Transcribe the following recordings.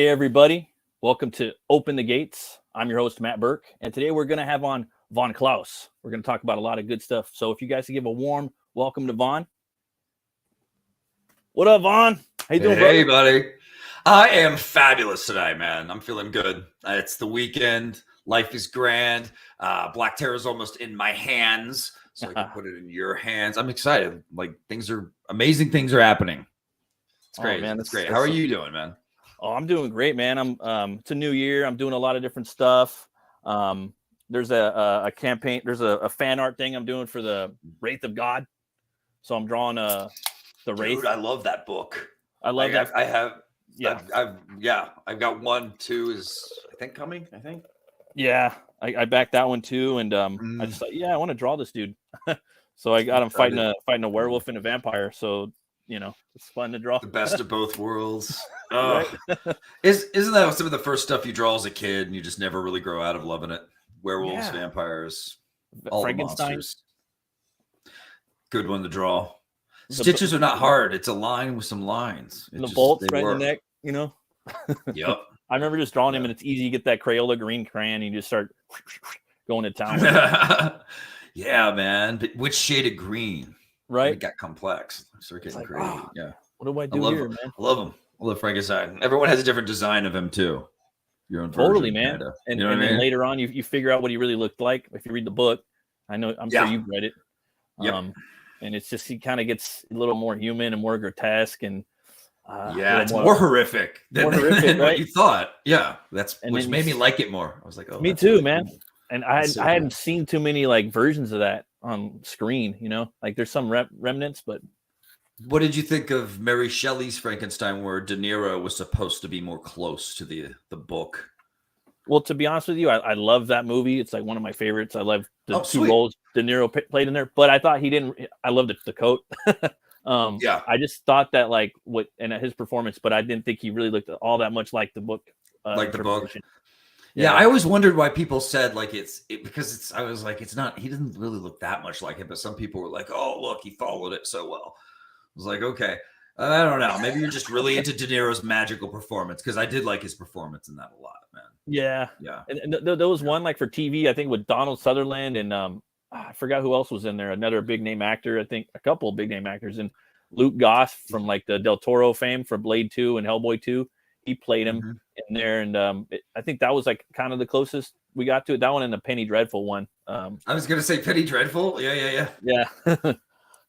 Hey, everybody. Welcome to Open the Gates. I'm your host, Matt Burke, and today we're going to have on Von Klaus. We're going to talk about a lot of good stuff. So if you guys could give a warm welcome to Von. What up, Von? How you doing, Hey, brother? buddy. I am fabulous today, man. I'm feeling good. It's the weekend. Life is grand. Black Terror is almost in my hands, so I can put it in your hands. I'm excited. Like, amazing things are happening. It's great. Man, it's great. How are you doing, man? Oh, I'm doing great, man. It's a new year. I'm doing a lot of different stuff. There's a campaign. There's a fan art thing I'm doing for the Wraith of God. So I'm drawing the Wraith. Dude, I love that book. I love that. I have. Yeah. I've got 1, 2 is I think coming. I think. Yeah, I backed that one too, and I just thought, I want to draw this dude. So I got him fighting a werewolf and a vampire. So it's fun to draw. The best of both worlds. Right? Isn't that some of the first stuff you draw as a kid, and you just never really grow out of loving it? Werewolves, vampires, all the monsters. Good one to draw. Stitches are not hard. It's a line with some lines. The bolts right in the neck. Yep. I remember just drawing him, and it's easy to get that Crayola green crayon, and you just start going to town. Yeah, man. But which shade of green? Right. It got complex. Start getting crazy. Oh, yeah. What do I do here, man? I love him. I love Frankenstein. Everyone has a different design of him too. Your own totally, version, man. Kinda. And then later on, you figure out what he really looked like if you read the book. I'm sure you've read it. Yep. And it's just he kind of gets a little more human and more grotesque and it's more horrific than right? what you thought. Yeah, which made me like it more. I was like, oh, me too, man. Cool. And I hadn't seen too many like versions of that on screen. Like there's some remnants, but. What did you think of Mary Shelley's Frankenstein, where De Niro was supposed to be more close to the book? Well, to be honest with you, I love that movie. It's like one of my favorites. I love the two roles De Niro played in there, but I thought he didn't. I loved the coat. I just thought that his performance, but I didn't think he really looked all that much like the book. Like the book. Yeah, I always wondered why people said because I was like, it's not. He doesn't really look that much like it, but some people were like, oh, look, he followed it so well. I was like, okay, I don't know. Maybe you're just really into De Niro's magical performance, because I did like his performance in that a lot, man. Yeah. And there was one like for TV, I think, with Donald Sutherland and I forgot who else was in there. Another big name actor, I think, a couple of big name actors, and Luke Goss from like the Del Toro fame for Blade 2 and Hellboy 2. He played him in there, and I think that was like kind of the closest we got to it. That one and the Penny Dreadful one. I was gonna say Penny Dreadful. Yeah.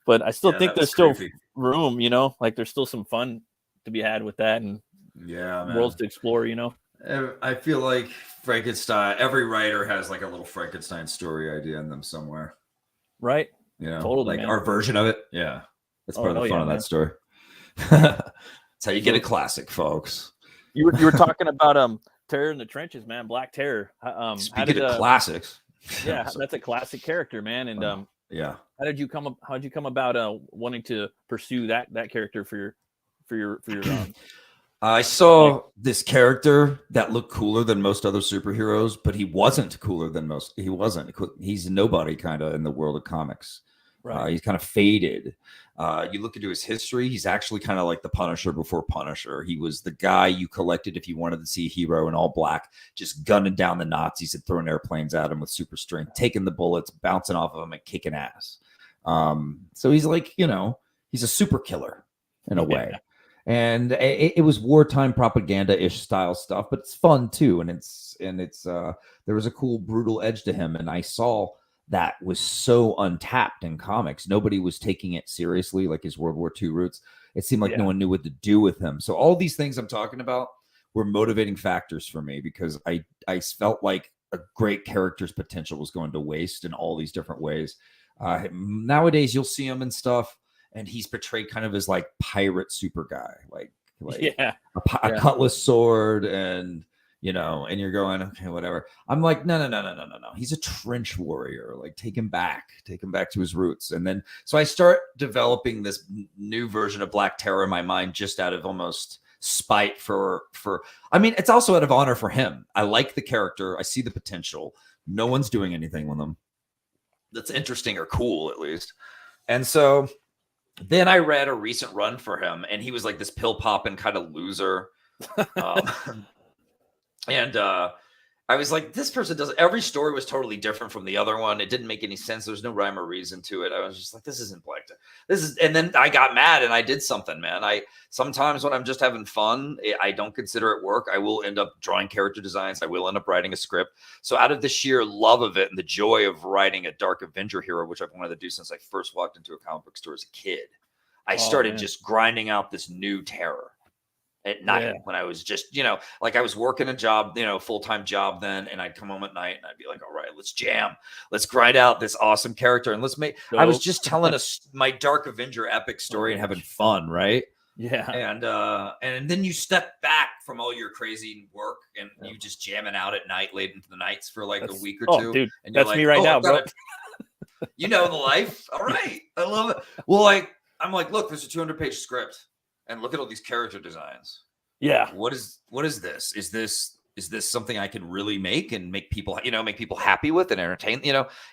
But I still think there's still room, like there's still some fun to be had with that, and worlds to explore, I feel like Frankenstein, every writer has like a little Frankenstein story idea in them somewhere. Right. Totally, like man. Our version of it. Yeah. That's part of the fun of that story. That's how you get a classic, folks. You were talking about Terror in the Trenches, man. Black Terror. Speaking of classics. Yeah, that's a classic character, man. And how did you come about wanting to pursue that character for your I saw this character that looked cooler than most other superheroes, but he wasn't cooler than most. He wasn't. He's a nobody kind of in the world of comics. Right. He's kind of faded. You look into his history, he's actually kind of like the Punisher before Punisher. He was the guy you collected if you wanted to see a hero in all black, just gunning down the Nazis and throwing airplanes at him with super strength, taking the bullets, bouncing off of them and kicking ass. So he's like, he's a super killer in a way. And it was wartime propaganda-ish style stuff, but it's fun too. And it's there was a cool, brutal edge to him. And I saw that was so untapped in comics. Nobody was taking it seriously, like his World War II roots. It seemed like no one knew what to do with him. So all these things I'm talking about were motivating factors for me, because I felt like a great character's potential was going to waste in all these different ways. Nowadays, you'll see him and stuff, and he's portrayed kind of as like pirate super guy, like a cutlass sword, and and you're going, okay, whatever. I'm like, no. He's a trench warrior. Like, take him back to his roots. And then, so I start developing this new version of Black Terror in my mind, just out of almost spite I mean, it's also out of honor for him. I like the character. I see the potential. No one's doing anything with him that's interesting or cool, at least. And so then I read a recent run for him, and he was like this pill popping kind of loser. And I was like, this person does every story was totally different from the other one. It didn't make any sense. There was no rhyme or reason to it. I was just like, this isn't Black Terror. This is, and then I got mad and I did something, man. I sometimes when I'm just having fun, I don't consider it work. I will end up drawing character designs. I will end up writing a script. So out of the sheer love of it and the joy of writing a Dark Avenger hero, which I've wanted to do since I first walked into a comic book store as a kid, I started just grinding out this new terror at night when I was just, like I was working a job, full-time job then, and I'd come home at night and I'd be like, all right, let's jam. Let's grind out this awesome character. And let's make, I was just telling us my Dark Avenger epic story and having fun, right? Yeah. And then you step back from all your crazy work and you just jamming out at night, late into the nights for like a week or two. Dude, and you're that's me right now, bro. The life. All right. I love it. Well, I'm like, look, there's a 200-page script. And look at all these character designs. Yeah. What is this? Is this something I can really make and make people, make people happy with and entertain?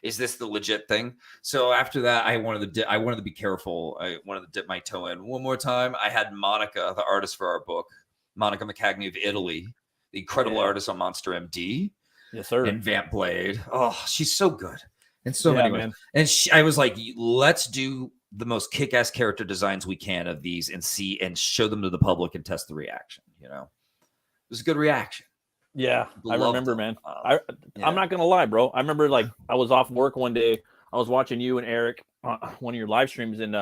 Is this the legit thing? So after that, I wanted to be careful. I wanted to dip my toe in one more time. I had Monica, the artist for our book, Monica McCagney of Italy, the incredible artist on Monster MD. Yes, sir. And Vamp Blade. Oh, she's so good. And so many ways. And I was like, let's do the most kick-ass character designs we can of these and see and show them to the public and test the reaction. It was a good reaction. Yeah, I remember, man. I'm not gonna lie, bro. I remember I was off work one day. I was watching you and Eric on one of your live streams, and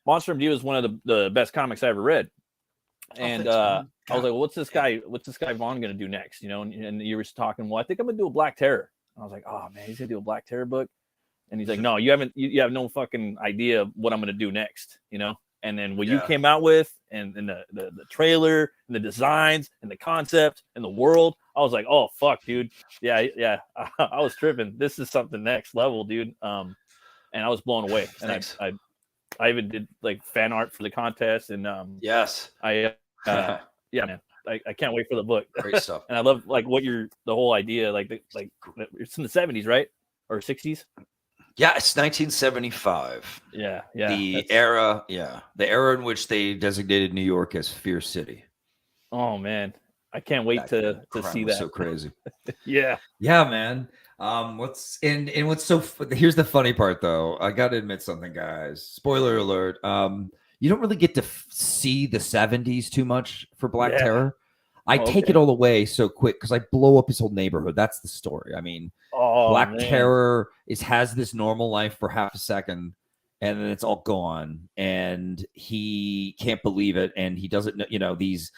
Monster MD was one of the best comics I ever read. And I was like, well, what's this guy Vaughn gonna do next? And you were talking, well, I think I'm gonna do a Black Terror. I was like, oh man, he's gonna do a Black Terror book. And he's like, no, you have no fucking idea what I'm going to do next, And then what you came out with and the trailer and the designs and the concept and the world, I was like, oh, fuck, dude. Yeah. I was tripping. This is something next level, dude. And I was blown away. And I even did fan art for the contest. And yes. Yeah, man. I can't wait for the book. Great stuff. And I love the whole idea, it's in the 70s, right? Or 60s? Yeah, it's 1975. Yeah. The era in which they designated New York as Fear City. Oh man, I can't wait to see that. So crazy. Yeah, man. Here's the funny part though. I got to admit something, guys. Spoiler alert. You don't really get to see the 70s too much for Black Terror. I take it all away so quick because I blow up his whole neighborhood. That's the story. I mean, Black Terror has this normal life for half a second, and then it's all gone, and he can't believe it, and he doesn't know. These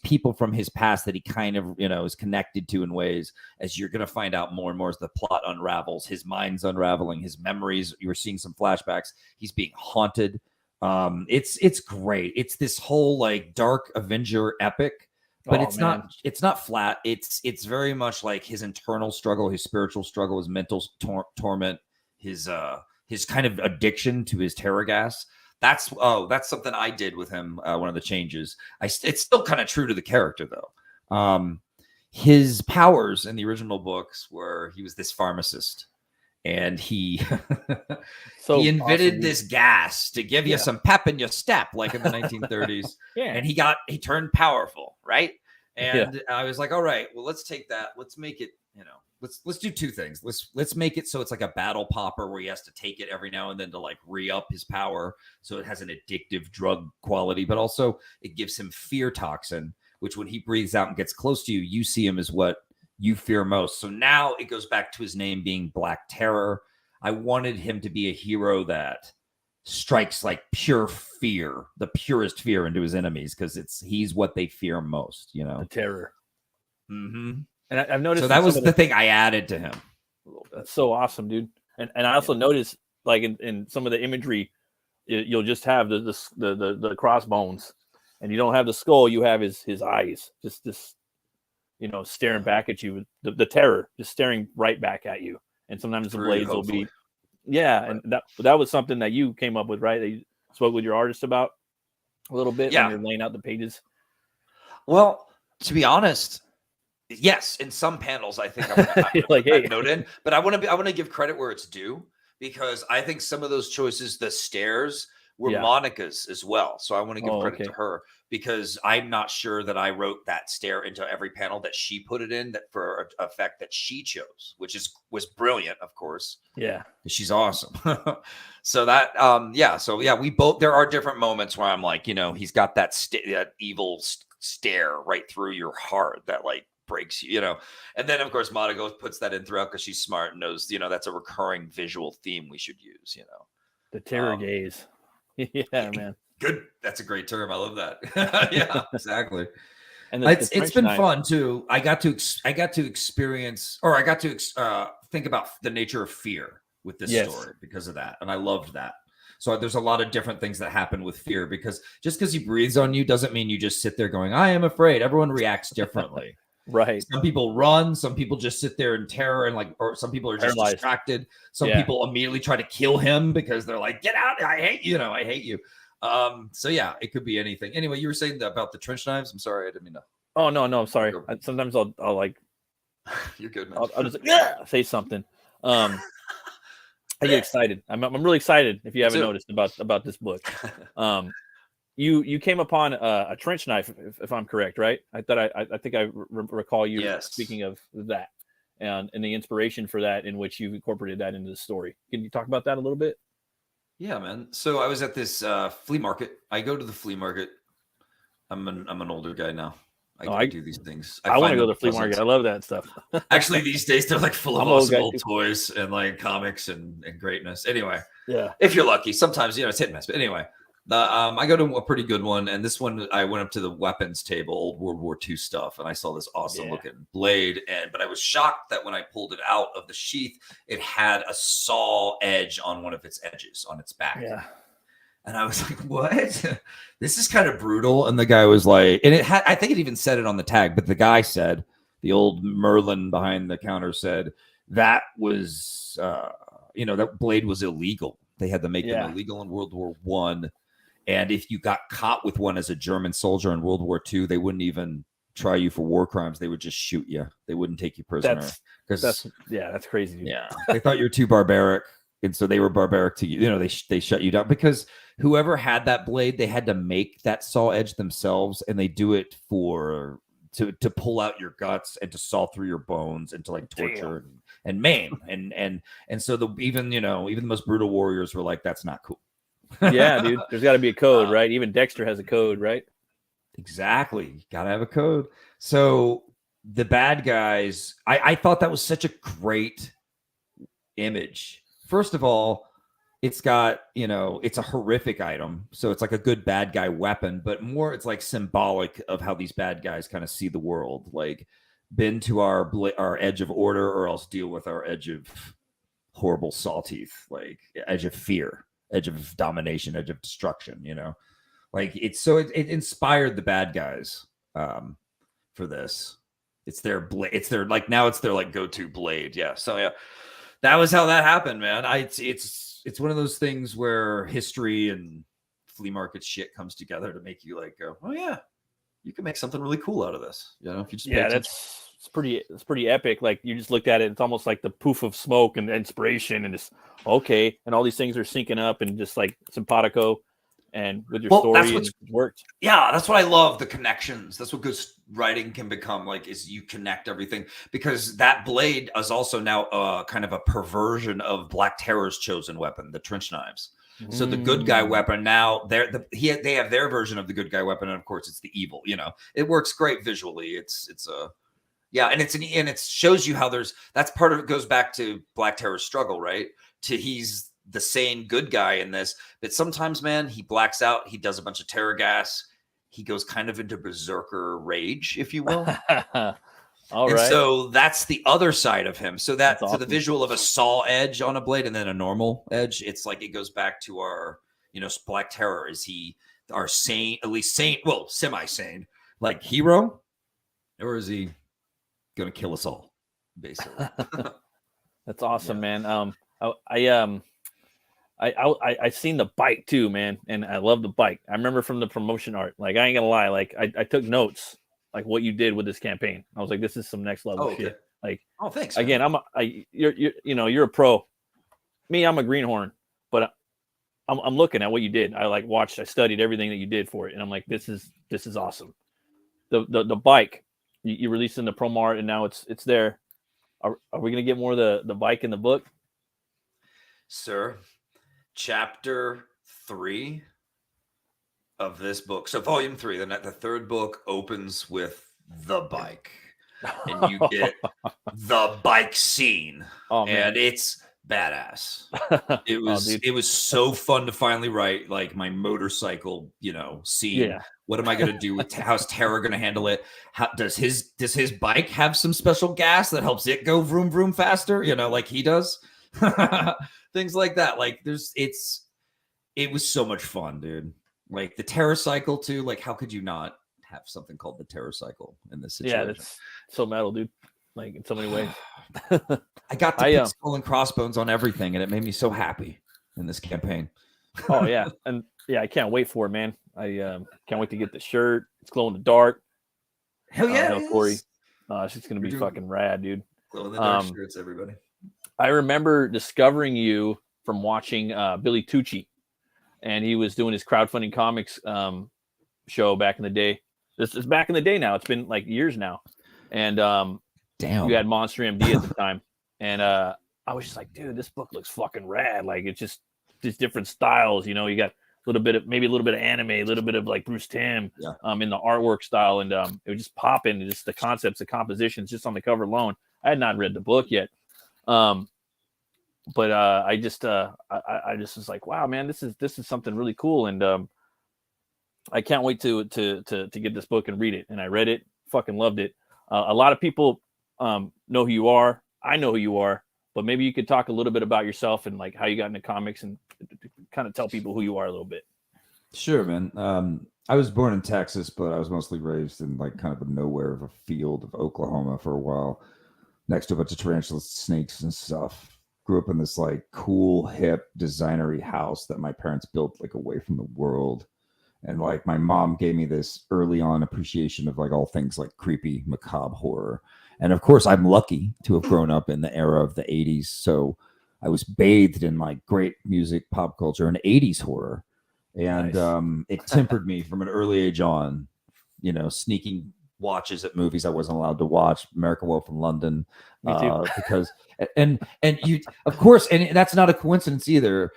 people from his past that he kind of is connected to in ways, as you're going to find out more and more as the plot unravels. His mind's unraveling, his memories. You were seeing some flashbacks. He's being haunted. It's great. It's this whole Dark Avenger epic. But it's not flat. It's very much like his internal struggle, his spiritual struggle, his mental torment, his kind of addiction to his terror gas. That's something I did with him. One of the changes. It's still kind of true to the character though. His powers in the original books were he was this pharmacist, and he he invented this gas to give you some pep in your step, like in the 1930s. And he turned powerful, right? And I was like, all right, well, let's take that. Let's make it, let's do two things. Let's make it so it's like a battle popper where he has to take it every now and then to re-up his power, so it has an addictive drug quality, but also it gives him fear toxin, which when he breathes out and gets close to you, you see him as what you fear most. So now it goes back to his name being Black Terror. I wanted him to be a hero that strikes pure fear, the purest fear into his enemies, because he's what they fear most, the terror. Mm-hmm. And I've noticed. So that was the thing I added to him. That's so awesome, dude. And I also noticed in some of the imagery, you'll just have the crossbones, and you don't have the skull. You have his eyes, just this, staring back at you. The terror just staring right back at you. And sometimes the blades will be. Yeah, and that was something that you came up with, right? That you spoke with your artist about a little bit when you're laying out the pages. Well, to be honest, yes, in some panels I think I'm hey, note in, but I want to give credit where it's due, because I think some of those choices, the stairs, were Yeah. Monica's as well. So I want to give credit okay. to her, because I'm not sure that I wrote that stare into every panel that she put it in, that for an effect that she chose, which was brilliant, of course. Yeah. She's awesome. So that, we both, there are different moments where I'm like, you know, he's got that that evil stare right through your heart that like breaks you, you know. And then of course Monica puts that in throughout because she's smart and knows, you know, that's a recurring visual theme we should use, you know. The terror gaze. Yeah, man. Good. That's a great term. I love that. Yeah, exactly. And it's been fun too. I got to experience, or I got to think about the nature of fear with this story because of that, and I loved that. So there's a lot of different things that happen with fear, because just because he breathes on you doesn't mean you just sit there going, I am afraid. Everyone reacts differently. Right. Some people run, some people just sit there in terror, and like, or some people are just distracted. Some people immediately try to kill him because they're like, get out, I hate you, I hate you. So yeah, it could be anything. Anyway, you were saying about the trench knives. I'm sorry, I didn't mean to. Oh no, I'm sorry. Sometimes I'll like you're good, man. I'll just say something. I get excited. I'm really excited, if you haven't noticed, about this book. You came upon a trench knife, if I'm correct, right? I think I recall you speaking of that and the inspiration for that, in which you incorporated that into the story. Can you talk about that a little bit? Yeah, man. So I was at this flea market. I go to the flea market. I'm an older guy now. I do these things. I want to go to the flea market. I love that stuff. Actually, these days they're like full of awesome old toys and like comics and greatness. Anyway, if you're lucky, sometimes it's hit and miss. But anyway, I go to a pretty good one, and this one I went up to the weapons table, old World War II stuff, and I saw this awesome looking blade. But I was shocked that when I pulled it out of the sheath, it had a saw edge on one of its edges on its back. Yeah. And I was like, what? This is kind of brutal. And the guy was like, and it had, I think it even said it on the tag, but the guy said, the old Merlin behind the counter said, that was, that blade was illegal. They had to make them illegal in World War I. And if you got caught with one as a German soldier in World War II, they wouldn't even try you for war crimes. They would just shoot you. They wouldn't take you prisoner. That's crazy. Dude. Yeah. They thought you were too barbaric. And so they were barbaric to you. They shut you down, because whoever had that blade, they had to make that saw edge themselves, and they do it to pull out your guts and to saw through your bones and to like torture and maim. And so even the most brutal warriors were like, that's not cool. Yeah, dude. There's got to be a code, right? Even Dexter has a code, right? Exactly. You gotta have a code. So the bad guys, I thought that was such a great image. First of all, it's got, it's a horrific item. So it's like a good bad guy weapon, but more it's like symbolic of how these bad guys kind of see the world. Like, bend to our edge of order, or else deal with our edge of horrible saw teeth, like edge of fear, edge of domination, edge of destruction, Like it inspired the bad guys for this. It's their blade. It's their go-to blade. Yeah. So yeah. That was how that happened, man. It's one of those things where history and flea market shit comes together to make you like go, oh yeah, you can make something really cool out of this. If you just it's pretty epic. Like, you just looked at it, it's almost like the poof of smoke and inspiration, and it's okay, and all these things are syncing up, and just like simpatico. And with your story, it worked. Yeah, that's what I love, the connections. That's what good writing can become like, is you connect everything. Because that blade is also now kind of a perversion of Black Terror's chosen weapon, the trench knives. So the good guy weapon now, they have their version of the good guy weapon, and of course it's the evil. It works great visually. And it shows you how that's part of it. Goes back to Black Terror's struggle, right? He's the sane good guy in this, but sometimes, man, he blacks out. He does a bunch of terror gas. He goes kind of into berserker rage, if you will. So that's the other side of him. So that's awesome. The visual of a saw edge on a blade and then a normal edge, it's like it goes back to our, Black Terror. Is he our sane, at least sane, well, semi-sane, like hero, or is he going to kill us all, basically? That's awesome, man. I seen the bike too, man, and I love the bike. I remember from the promotion art. Like, I ain't gonna lie, like I took notes, like what you did with this campaign. I was like, this is some next level shit. Like, oh, thanks. Again, you're a pro. Me, I'm a greenhorn, but I'm looking at what you did. I I studied everything that you did for it, and I'm like, this is awesome. The bike you released in the promo art, and now it's there. Are we gonna get more of the bike in the book, sir? Chapter 3 of this book. So volume 3, the third book opens with the bike, and you get the bike scene, and it's badass. It was so fun to finally write like my motorcycle, scene. Yeah. What am I going to do with how's Terra going to handle it? How does his bike have some special gas that helps it go vroom vroom faster, like he does? Things like that. Like it was so much fun, dude. Like the TerraCycle too. Like how could you not have something called the TerraCycle in this situation? Yeah, that's so metal, dude. Like in so many ways. I got to put skull and crossbones on everything, and it made me so happy in this campaign. Oh yeah, and yeah, I can't wait for it, man. I can't wait to get the shirt. It's glow in the dark. Hell yeah, Corey. It's just gonna be fucking rad, dude. Glow in the dark shirts, everybody. I remember discovering you from watching Billy Tucci, and he was doing his crowdfunding comics show back in the day. This is back in the day now. It's been like years now, and damn, you had Monster MD at the time, and I was just like, dude, this book looks fucking rad. Like it's just different styles, you got a little bit of anime, a little bit of like Bruce Timm in the artwork style, and it was just popping, just the concepts, the compositions, just on the cover alone. I had not read the book yet, but I just was like, wow, man, this is something really cool, and I can't wait to get this book and read it. And I read it, fucking loved it. A lot of people know who you are. I know who you are, but maybe you could talk a little bit about yourself and like how you got into comics and kind of tell people who you are a little bit. Sure, man. I was born in Texas, but I was mostly raised in like kind of a nowhere of a field of Oklahoma for a while, next to a bunch of tarantula snakes and stuff. Grew up in this like cool, hip, designery house that my parents built like away from the world. And like my mom gave me this early on appreciation of like all things like creepy, macabre horror. And of course, I'm lucky to have grown up in the era of the 80s. So I was bathed in like great music, pop culture, and 80s horror. And nice. It tempered me from an early age on, sneaking watches at movies I wasn't allowed to watch. American Wolf in London, because and you, of course, and that's not a coincidence either.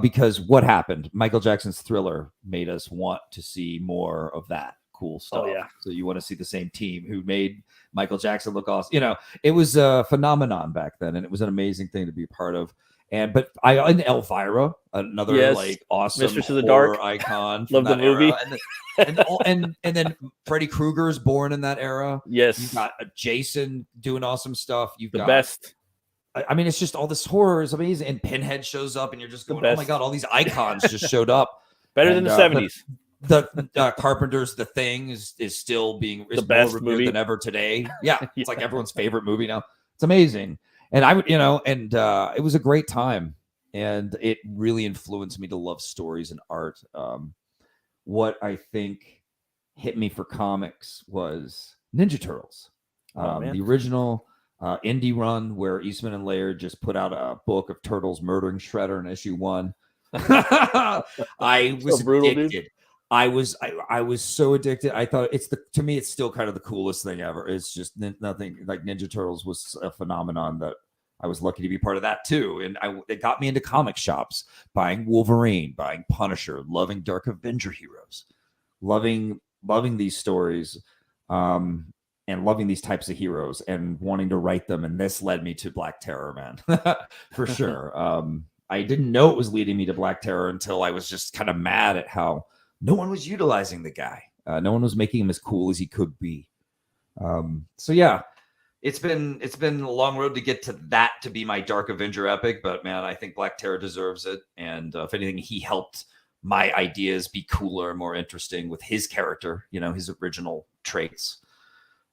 Because what happened? Michael Jackson's Thriller made us want to see more of that cool stuff. Oh, yeah. So you want to see the same team who made Michael Jackson look awesome. It was a phenomenon back then, and it was an amazing thing to be a part of. And Elvira, another like awesome Mistress of the Dark icon. Love the movie. And then Freddy Krueger's born in that era. Yes. You've got Jason doing awesome stuff. You've got best. I mean, it's just all this horror is amazing. And Pinhead shows up, and you're just going, oh my God, all these icons just showed up. Better than the 70s. The Carpenter's The Thing is still being the best movie than ever today. Yeah. It's like everyone's favorite movie now. It's amazing. And I would, it was a great time. And it really influenced me to love stories and art. What I think hit me for comics was Ninja Turtles. The original indie run where Eastman and Laird just put out a book of Turtles murdering Shredder in issue 1. I was so brutal, addicted. Dude. I was so addicted. I thought to me, it's still kind of the coolest thing ever. It's just nothing like Ninja Turtles was a phenomenon that I was lucky to be part of that too. And it got me into comic shops, buying Wolverine, buying Punisher, loving Dark Avenger heroes, loving these stories, and loving these types of heroes and wanting to write them. And this led me to Black Terror, man, for sure. I didn't know it was leading me to Black Terror until I was just kind of mad at how no one was utilizing the guy. No one was making him as cool as he could be. So yeah, it's been a long road to get to that, to be my Dark Avenger epic, but man, I think Black Terror deserves it. And if anything, he helped my ideas be cooler and more interesting with his character, his original traits.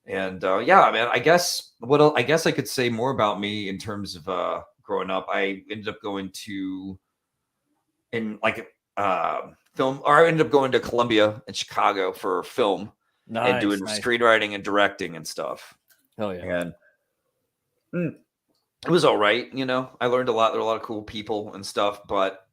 And yeah, man, I guess I could say more about me in terms of growing up. I ended up going to film, or I ended up going to Columbia in Chicago for film and doing screenwriting and directing and stuff. Hell yeah. And It was all right, you know. I learned a lot. There were a lot of cool people and stuff. But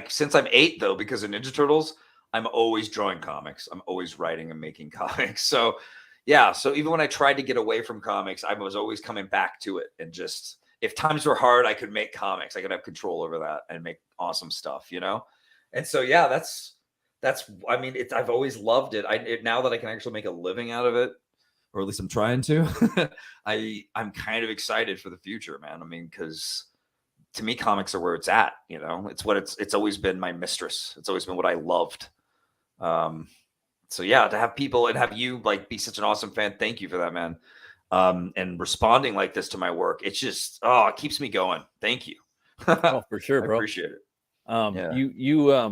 since I'm 8 though, because of Ninja Turtles, I'm always drawing comics. I'm always writing and making comics. So yeah. So even when I tried to get away from comics, I was always coming back to it. And just if times were hard, I could make comics. I could have control over that and make awesome stuff, you know. And so yeah, that's. I mean, I've always loved it. Now that I can actually make a living out of it, or at least I'm trying to. I'm kind of excited for the future, man. I mean, because to me, comics are where it's at. You know, it's always been my mistress. It's always been what I loved. So yeah, to have people and have you like be such an awesome fan, thank you for that, man. And responding like this to my work, it's just it keeps me going. Thank you. Oh, for sure, bro. I appreciate it. Yeah.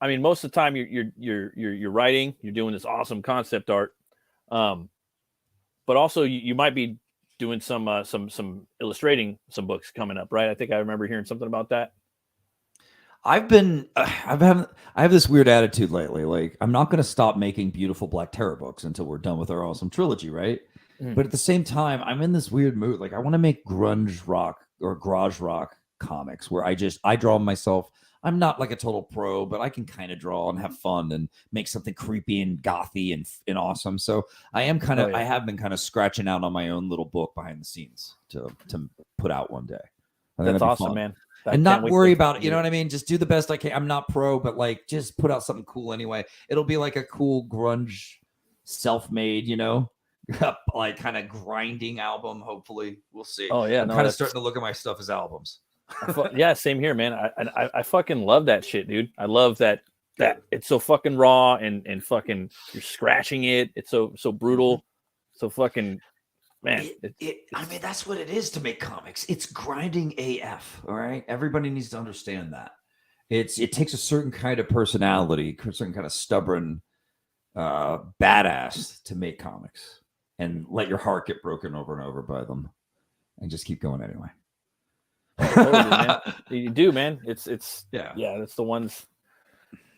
I mean, most of the time you're writing, you're doing this awesome concept art. But also you might be doing some illustrating some books coming up, right? I think I remember hearing something about that. I have this weird attitude lately. Like, I'm not going to stop making beautiful Black Terror books until we're done with our awesome trilogy, right? But at the same time, I'm in this weird mood. Like, I want to make grunge rock or garage rock comics where I draw myself. I'm not like a total pro, but I can kind of draw and have fun and make something creepy and gothy and awesome. So I am kind of I have been kind of scratching out on my own little book behind the scenes to put out one day. That's awesome, man. And not worry about it. You know what I mean? Just do the best I can. I'm not pro, but like just put out something cool anyway. It'll be like a cool grunge, self-made, you know, like kind of grinding album. Hopefully, we'll see. Oh yeah, I'm kind of starting to look at my stuff as albums. Yeah, same here, man. I fucking love that shit, dude. I love that it's so fucking raw and fucking you're scratching it. It's so brutal, so fucking man. I mean, that's what it is to make comics. It's grinding AF. All right, everybody needs to understand that. It takes a certain kind of personality, a certain kind of stubborn, badass to make comics, and let your heart get broken over and over by them, and just keep going anyway. Totally, man. You do, man. It's that's the ones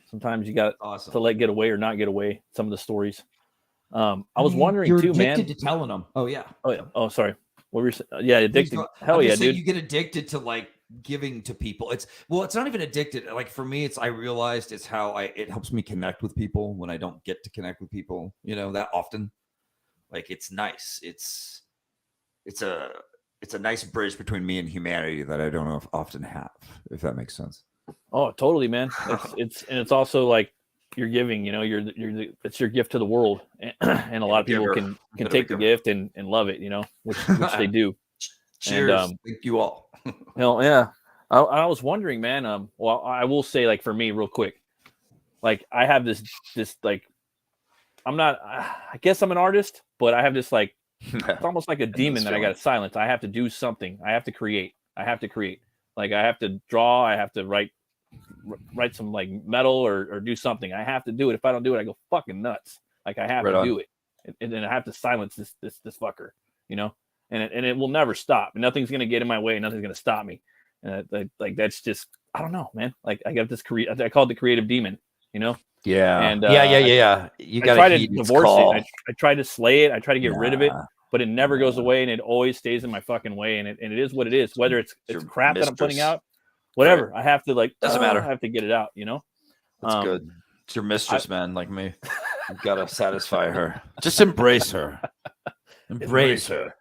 sometimes you got to let get away or not get away some of the stories. I was wondering you're too, man. Addicted to telling them. Oh yeah. Oh sorry. What were you saying? Yeah, addicted. Hell yeah, dude. You get addicted to like giving to people. It's not even addicted. Like for me, I realized it's how it helps me connect with people when I don't get to connect with people, you know, that often. Like it's nice. It's a nice bridge between me and humanity that I don't often have, if that makes sense. Oh, totally, man. It's also like you're giving, you know, it's your gift to the world, and a lot of people can take the gift and love it, you know, which they do. Cheers, and, thank you all. Hell yeah. I was wondering, man. Well, I will say, like for me, real quick, like I have this like, I'm not. I guess I'm an artist, but I have this like. It's almost like a demon that I got to silence. I have to do something. I have to create. Like I have to draw. I have to write some like metal or do something. I have to do it. If I don't do it, I go fucking nuts. Like I have to do it, and then I have to silence this fucker, you know. And it will never stop. Nothing's gonna get in my way. Nothing's gonna stop me. And like that's just I don't know, man. Like I got this I call it the creative demon, you know. Yeah. And yeah. You got to try to divorce it. I try to slay it. I try to get rid of it, but it never goes away, and it always stays in my fucking way. And it is what it is. Whether it's crap that I'm putting out, whatever. Right. I have to doesn't matter. I have to get it out. You know. That's good. It's your mistress, man. Like me, you've got to satisfy her. Just embrace her. Embrace her.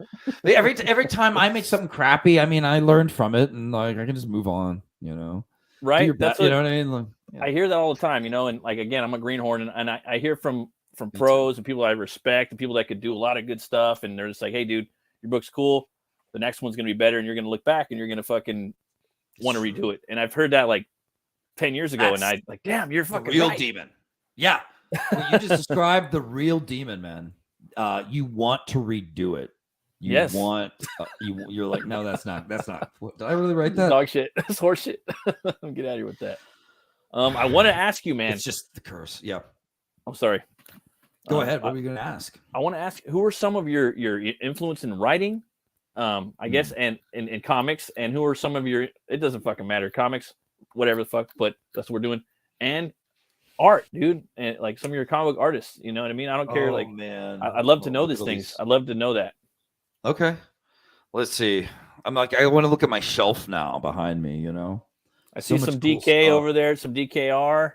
Every time I make something crappy, I mean, I learned from it, and like I can just move on. You know. Right. That's you know what I mean. Like, I hear that all the time, you know, and like again, I'm a greenhorn, and I hear from pros and people I respect and people that could do a lot of good stuff, and they're just like, hey, dude, your book's cool. The next one's gonna be better, and you're gonna look back and you're gonna fucking want to redo it. And I've heard that like 10 years ago, and I like, damn, you're fucking real right. Demon. Yeah, well, you just described the real demon, man. You want to redo it. You want you're like, no, that's not. Did I really write that? Dog shit. That's horse shit. Get out of here with that. I want to ask you, man. It's just the curse. Yeah. I'm sorry. Go ahead. What were you going to ask? I want to ask, who are some of your influence in writing? I guess, and in comics, and who are some of your? It doesn't fucking matter. Comics, whatever the fuck. But that's what we're doing. And art, dude, and like some of your comic artists. You know what I mean? I don't care. Like, man, I'd love to know these things. I'd love to know that. Okay. Let's see. I'm like, I want to look at my shelf now behind me. You know, I see so some much cool DK stuff. over there, some DKR,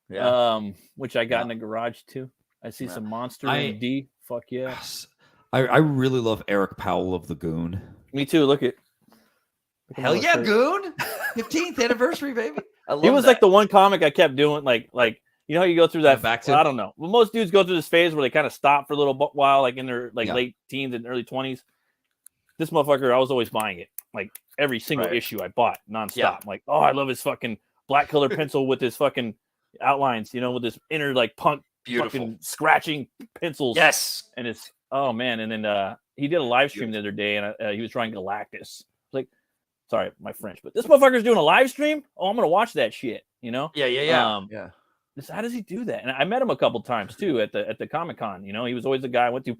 Yeah. which I got Yeah. in the garage too. I see Yeah. some Monster and D. Fuck yeah. Yes. I really love Eric Powell of the Goon. Me too. Look at Hell yeah, Goon! 15th anniversary, baby. I love he was that. like the one comic I kept doing, like you know how you go through that. Back to I don't know. Well, most dudes go through this phase where they kind of stop for a little while, like in their late teens and early 20s. This motherfucker, I was always buying it. Like every single issue I bought nonstop. Yeah. I'm like, oh, I love his fucking black color pencil with his fucking outlines, you know, with this inner like punk fucking scratching pencils. Yes. And it's oh man. And then he did a live stream the other day, and he was trying Galactus. Like, sorry, my French, but this motherfucker's doing a live stream. Oh, I'm gonna watch that shit. You know? Yeah. How does he do that? And I met him a couple times too at the Comic-Con. You know, he was always the guy I went to.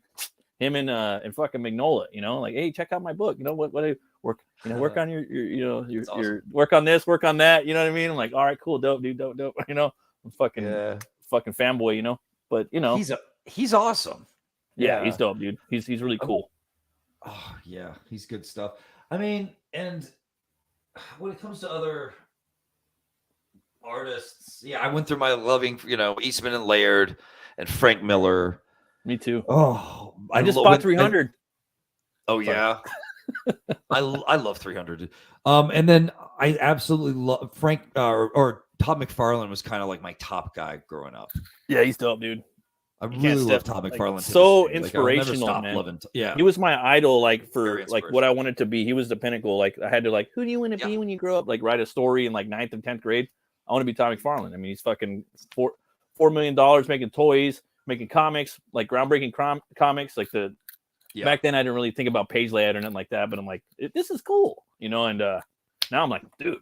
Him and fucking Magnola, you know, like, hey, check out my book. You know what I work, you know, work on your your work on this, work on that. You know what I mean? I'm like, all right, cool, dope, dude, dope. You know, I'm fucking fanboy, you know. But you know, he's awesome. Yeah, he's dope, dude. He's really cool. Oh yeah, he's good stuff. I mean, and when it comes to other artists, I went through my loving, Eastman and Laird and Frank Miller. Me too. Oh, I just bought 300. Yeah. I love 300. And then I absolutely love Frank or Todd McFarlane was kind of like my top guy growing up. Yeah, he's dope, dude. I really love Todd McFarlane. Like, so inspirational, man. He was my idol, like for like what I wanted to be. He was the pinnacle. Like I had to like, who do you want to be when you grow up? Like write a story in like 9th and 10th grade. I want to be Todd McFarlane. I mean, he's fucking $4 million making toys, making comics, like groundbreaking comics. Like back then I didn't really think about page layout or nothing like that, but I'm like, this is cool, you know. And now I'm like, dude,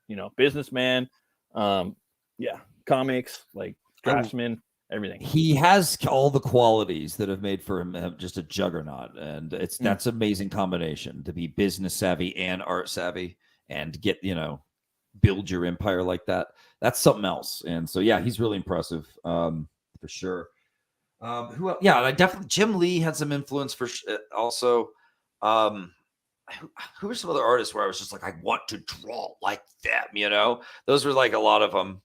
you know, businessman, comics, like draftsman. Everything. He has all the qualities that have made for him just a juggernaut, and that's an amazing combination to be business savvy and art savvy and get build your empire like that. That's something else. And so he's really impressive for sure. Who else? I definitely Jim Lee had some influence for also. Who are some other artists where I was just like, I want to draw like them? Those were like a lot of them.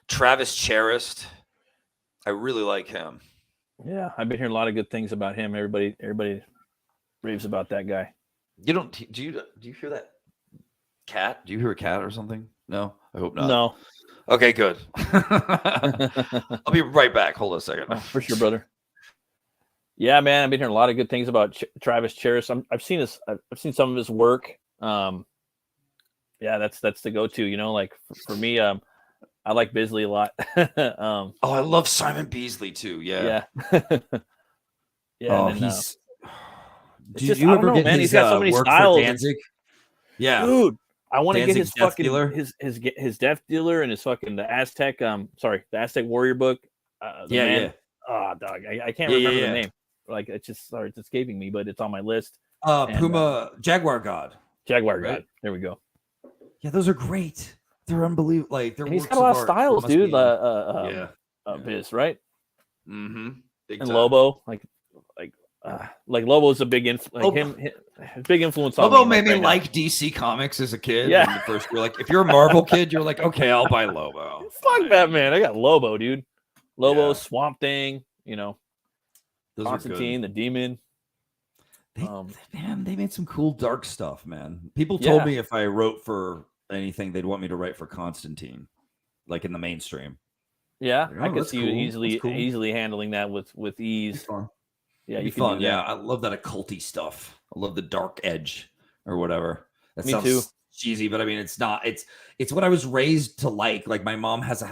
Travis Charest, I really like him. Yeah, I've been hearing a lot of good things about him. Everybody raves about that guy. You don't? Do you hear that cat? Do you hear a cat or something? No, I hope not. No. Okay, good. I'll be right back. Hold on a second. Oh, for sure, brother. Yeah, man, I've been hearing a lot of good things about Travis Charest. I've seen some of his work. That's the go-to. Like for me, I like Bisley a lot. I love Simon Beasley too. Yeah. Oh, and then, did you ever get man, his he's got so many work styles. for Danzig? Yeah, dude, I want to get his Death fucking Dealer? his Death Dealer and his fucking the Aztec the Aztec Warrior book. Oh, dog, I can't remember the name. Like it's escaping me, but it's on my list. Puma Jaguar God. Jaguar God. There we go. Yeah, those are great. They're unbelievable. Like he's got a lot of styles, dude. Biz, right? Mm-hmm. And Lobo, like Lobo's a big big influence on me. Lobo made me like DC Comics as a kid. Yeah. And first you're like, if you're a Marvel kid, you're like, okay, I'll buy Lobo. Fuck Batman. I got Lobo, dude. Lobo, Swamp Thing, those Constantine, the Demon. They made some cool dark stuff, man. People told me if I wrote for anything, they'd want me to write for Constantine, like in the mainstream. Yeah, like, I could see you easily handling that with ease. Yeah, you fun. Yeah, I love that occulty stuff. I love the dark edge or whatever. That sounds too. Cheesy, but I mean, it's not. It's what I was raised to like. Like my mom has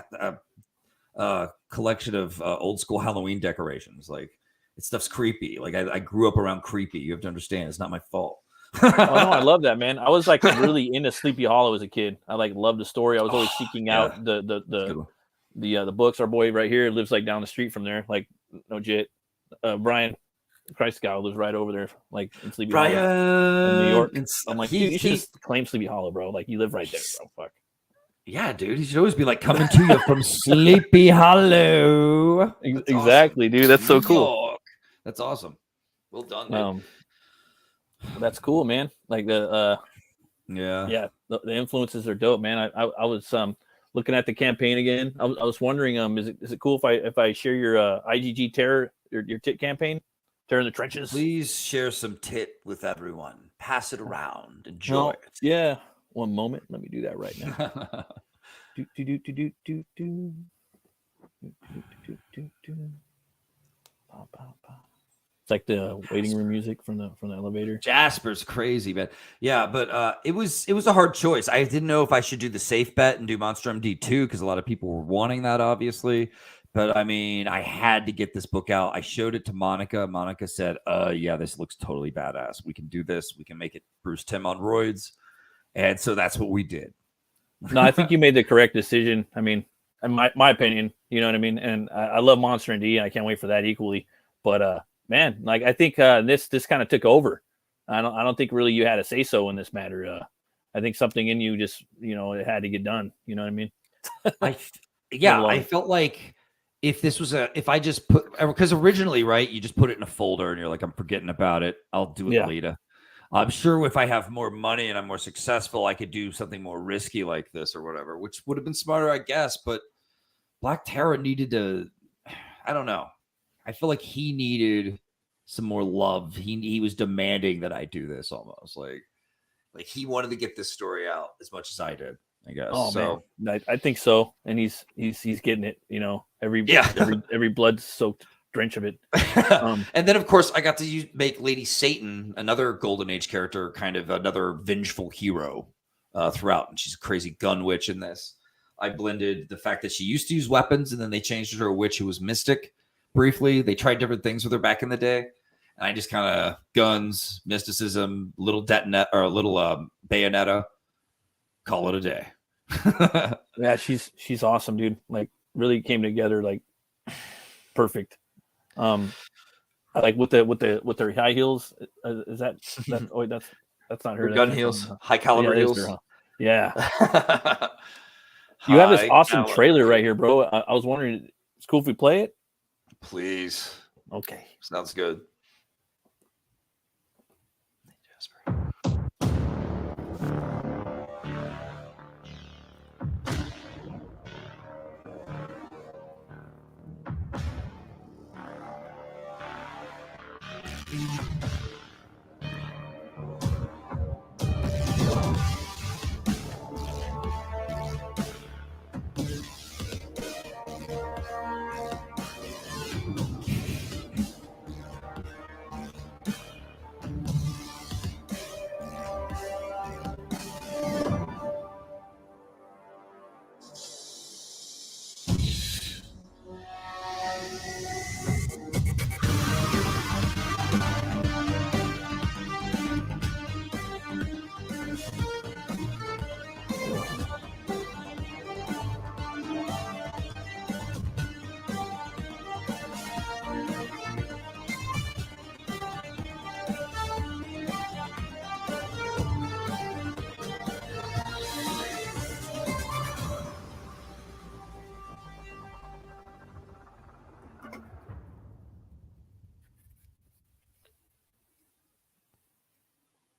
a collection of old school Halloween decorations. Like it stuff's creepy. Like I grew up around creepy. You have to understand, it's not my fault. Oh no, I love that, man. I was like really into Sleepy Hollow as a kid. I like loved the story. I was always seeking out the books. Our boy right here lives like down the street from there. Like no jit. Brian Christ guy lives right over there, like in Sleepy Hollow, in New York. I'm like, dude, you should just claim Sleepy Hollow, bro. Like you live right there, bro. Fuck. Yeah, dude. He should always be like coming to you from Sleepy Hollow. Exactly, awesome. Dude. That's so cool. That's awesome. Well done, dude. That's cool, man. Like the the influences are dope, man. I was looking at the campaign again. I was wondering, is it cool if I share your IGG Terror, your tit campaign, Terror in the Trenches? Please share some tit with everyone. Pass it around. Enjoy it. Yeah. One moment. Let me do that right now. Do. It's like the waiting room music from the elevator. Jasper's crazy, man. Yeah, but it was a hard choice. I didn't know if I should do the safe bet and do Monster MD 2 because a lot of people were wanting that, obviously. But I mean, I had to get this book out. I showed it to Monica. Monica said, yeah, this looks totally badass. We can do this. We can make it Bruce Timm on roids. And so that's what we did. No, I think you made the correct decision. I mean, in my opinion, you know what I mean? And I love Monster MD, and I can't wait for that equally. But man, like I think this kind of took over. I don't think really you had a say so in this matter. I think something in you just, it had to get done. You know what I mean? I felt like if I just put, because originally, right, you just put it in a folder and you're like, I'm forgetting about it. I'll do it later. I'm sure if I have more money and I'm more successful, I could do something more risky like this or whatever, which would have been smarter, I guess. But Black Terror needed to, I don't know. I feel like he needed some more love. He was demanding that I do this almost like he wanted to get this story out as much as I did, I guess. Oh, so man. I think so. And he's getting it, every blood soaked drench of it. And then of course I got to make Lady Satan, another Golden Age character, kind of another vengeful hero throughout. And she's a crazy gun witch in this. I blended the fact that she used to use weapons and then they changed her to a witch who was mystic briefly. They tried different things with her back in the day. And I just kind of guns, mysticism, little bayonetta, call it a day. Yeah, she's awesome, dude. Like really came together like perfect. I like with her high heels. Is that oh that's not her. Gun heels, high caliber heels. Yeah. You have this awesome trailer right here, bro. I was wondering, it's cool if we play it. Please. Okay. Sounds good.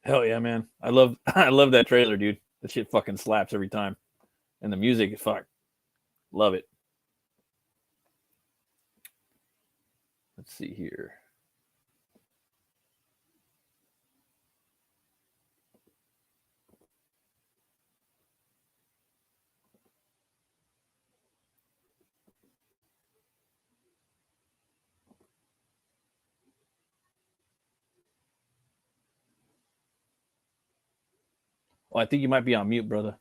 Hell yeah, man. I love that trailer, dude. That shit fucking slaps every time. And the music, fuck. Love it. Let's see here. Oh, I think you might be on mute, brother.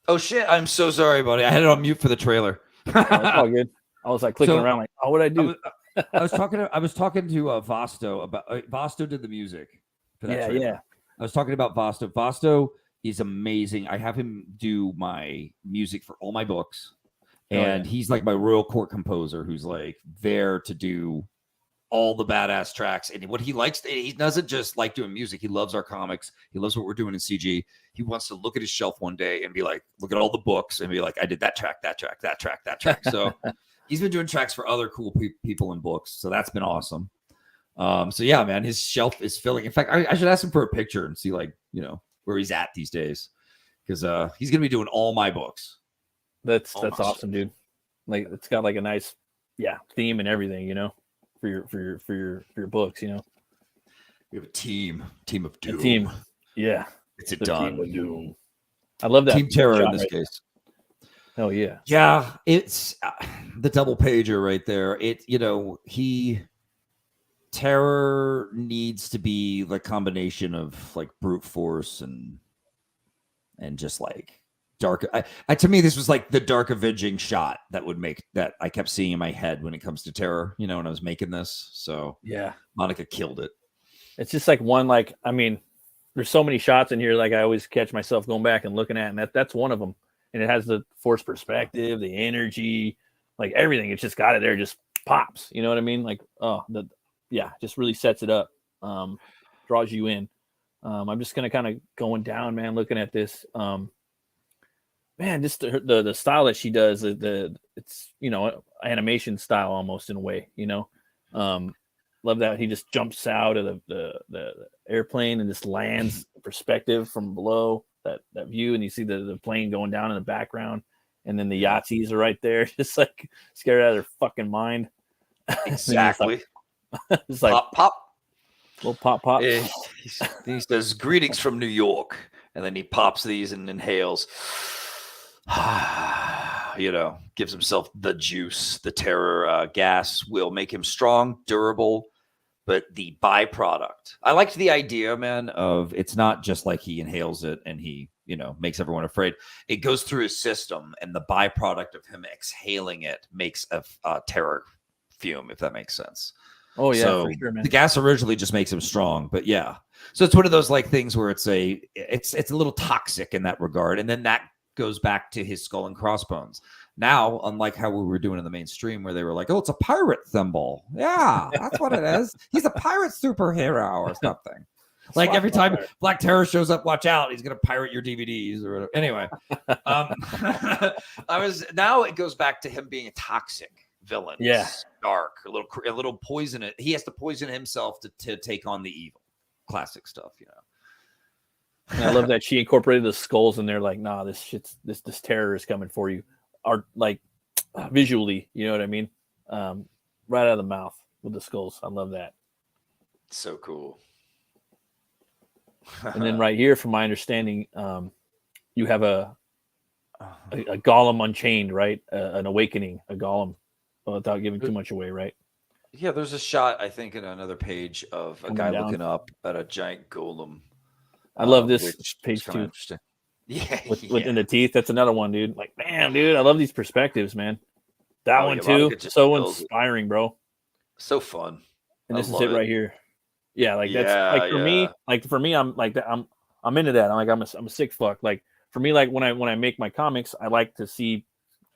Oh shit! I'm so sorry, buddy. I had it on mute for the trailer. That's all good. I was like clicking around, like, oh, what'd I do? I was talking to Vosto about Vosto did the music for that trailer. Yeah. I was talking about Vosto. Vosto is amazing. I have him do my music for all my books, and he's like my royal court composer who's like there to do all the badass tracks. And what he likes, he doesn't just like doing music. He loves our comics. He loves what we're doing in CG. He wants to look at his shelf one day and be like, look at all the books and be like, I did that track, that track. So he's been doing tracks for other cool people in books. So that's been awesome. So yeah, man, his shelf is filling. In fact, I should ask him for a picture and see like, where he's at these days. Because he's gonna be doing all my books. That's awesome, dude. Like it's got like a nice theme and everything, for your books, We have a team of doom. A team. Yeah. It's done. Team of doom. I love that. Team Terror in this case. Oh yeah. Yeah, it's the double pager right there. Terror needs to be the combination of like brute force and just like dark. To me, this was like the dark avenging shot that would make that I kept seeing in my head when it comes to Terror, when I was making this. So yeah, Monica killed it. It's just like one, like, I mean, there's so many shots in here, like I always catch myself going back and looking at, and that's one of them. And it has the force perspective, the energy, like everything. It's just got it there, just pops. You know what I mean? Like, just really sets it up, draws you in. I'm just gonna kind of going down, man, looking at this. Man, just the style that she does, it's animation style almost in a way, Love that he just jumps out of the airplane and just lands perspective from below that view, and you see the plane going down in the background, and then the Yahtzees are right there, just like scared out of their fucking mind. Exactly. It's like pop. Little pop. He says, "Greetings from New York," and then he pops these and inhales. Gives himself the juice. The Terror gas will make him strong, durable, but the byproduct. I liked the idea, man, of it's not just like he inhales it and he, makes everyone afraid. It goes through his system, and the byproduct of him exhaling it makes a terror fume, if that makes sense. Oh yeah, so for sure, man. The gas originally just makes him strong, but yeah. So it's one of those like things where it's a little toxic in that regard, and then that goes back to his skull and crossbones. Now, unlike how we were doing in the mainstream, where they were like, "Oh, it's a pirate thimble." Yeah, that's what it is. He's a pirate superhero or something. Like every time Black Terror shows up, watch out, he's gonna pirate your DVDs or whatever. Anyway, now it goes back to him being a toxic villain. Yeah, dark, a little poison. He has to poison himself to take on the evil. Classic stuff, And I love that she incorporated the skulls in there. Like, nah, this terror is coming for you. Art, like visually, you know what I mean? Right out of the mouth with the skulls. I love that. So cool. And then right here, from my understanding, you have a golem unchained, right? An awakening, a golem, without giving too much away, right? Yeah, there's a shot, I think, in another page of a guy looking up at a giant golem. I love this page too. Interesting. Yeah, within the teeth. That's another one, dude. Like, man, dude, I love these perspectives, man. That one too, so inspiring, bro. So fun. And this is it right here. Yeah, like that's like for me. Like for me, I'm like that. I'm into that. I'm a sick fuck. Like for me, like when I make my comics, I like to see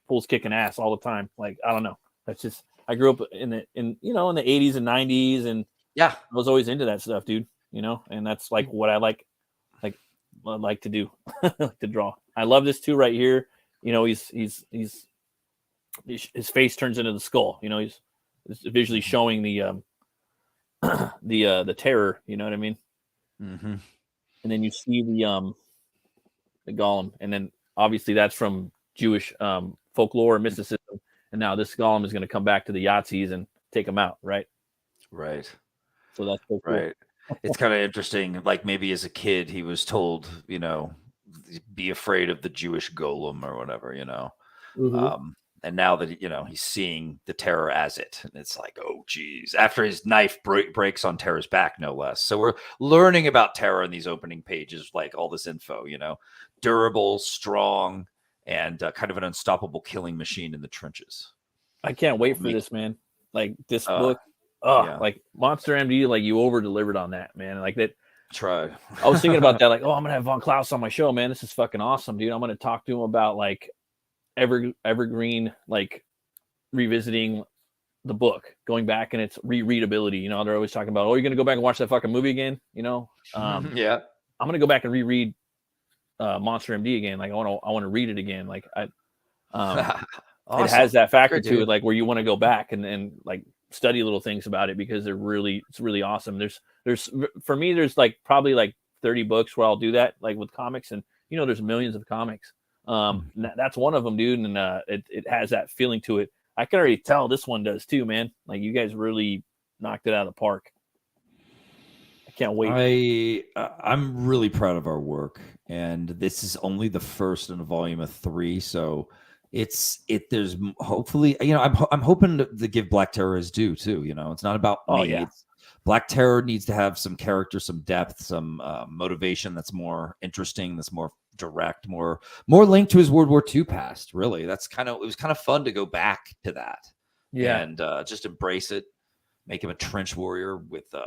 fools kicking ass all the time. Like I don't know. That's just I grew up in the 80s and 90s, and I was always into that stuff, dude. And that's like what I like to do, like to draw. I love this too right here. His face turns into the skull. He's visually showing the terror. You know what I mean? Mm-hmm. And then you see the golem, and then obviously that's from Jewish folklore and mysticism. And now this golem is going to come back to the Yahtzees and take them out, right? Right. So that's so cool. Right. It's kind of interesting. Like maybe as a kid, he was told, be afraid of the Jewish golem or whatever, Mm-hmm. And now that, he's seeing the terror as it, and it's like, oh, geez, after his knife breaks on Terror's back, no less. So we're learning about Terror in these opening pages, like all this info, durable, strong, and kind of an unstoppable killing machine in the trenches. I can't wait for this, man. Like this book. Like Monster MD, like you over delivered on that, man. Like that. Try. I was thinking about that. Like, I'm gonna have Von Klaus on my show, man. This is fucking awesome, dude. I'm gonna talk to him about like evergreen, like revisiting the book, going back and its rereadability. They're always talking about, you're gonna go back and watch that fucking movie again. I'm gonna go back and reread Monster MD again. Like I want to read it again. Like awesome. It has that factor to it, like where you want to go back and like study little things about it because it's really awesome. There's for me, there's like probably like 30 books where I'll do that, like with comics, and there's millions of comics. That's one of them, dude, and it has that feeling to it. I can already tell this one does too, man. Like you guys really knocked it out of the park. I can't wait. I'm really proud of our work, and this is only the first in a volume of 3, so there's hopefully, I'm hoping to give Black Terror his due too. It's not about me. Yeah. Black Terror needs to have some character, some depth, some motivation that's more interesting, that's more direct, more linked to his World War II past. Really, it was kind of fun to go back to that. Yeah, and just embrace it. Make him a trench warrior with the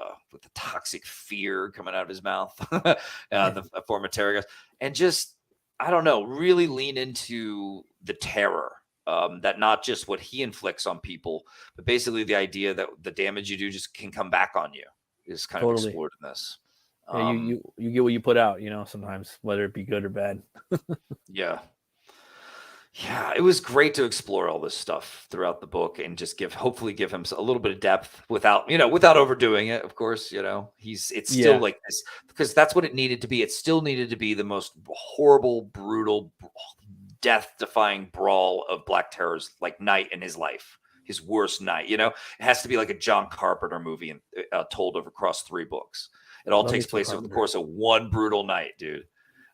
toxic fear coming out of his mouth, the former terror guys, and just I don't know, really lean into the terror. That not just what he inflicts on people, but basically the idea that the damage you do just can come back on you is kind of explored in this. Yeah, you get what you put out, sometimes, whether it be good or bad. Yeah, it was great to explore all this stuff throughout the book and just hopefully give him a little bit of depth without overdoing it. Of course, it's still like this because that's what it needed to be. It still needed to be the most horrible, brutal, death-defying brawl of Black Terror's like night in his life, his worst night. It has to be like a John Carpenter movie and told across 3 books. It all takes place over the course of one brutal night, dude.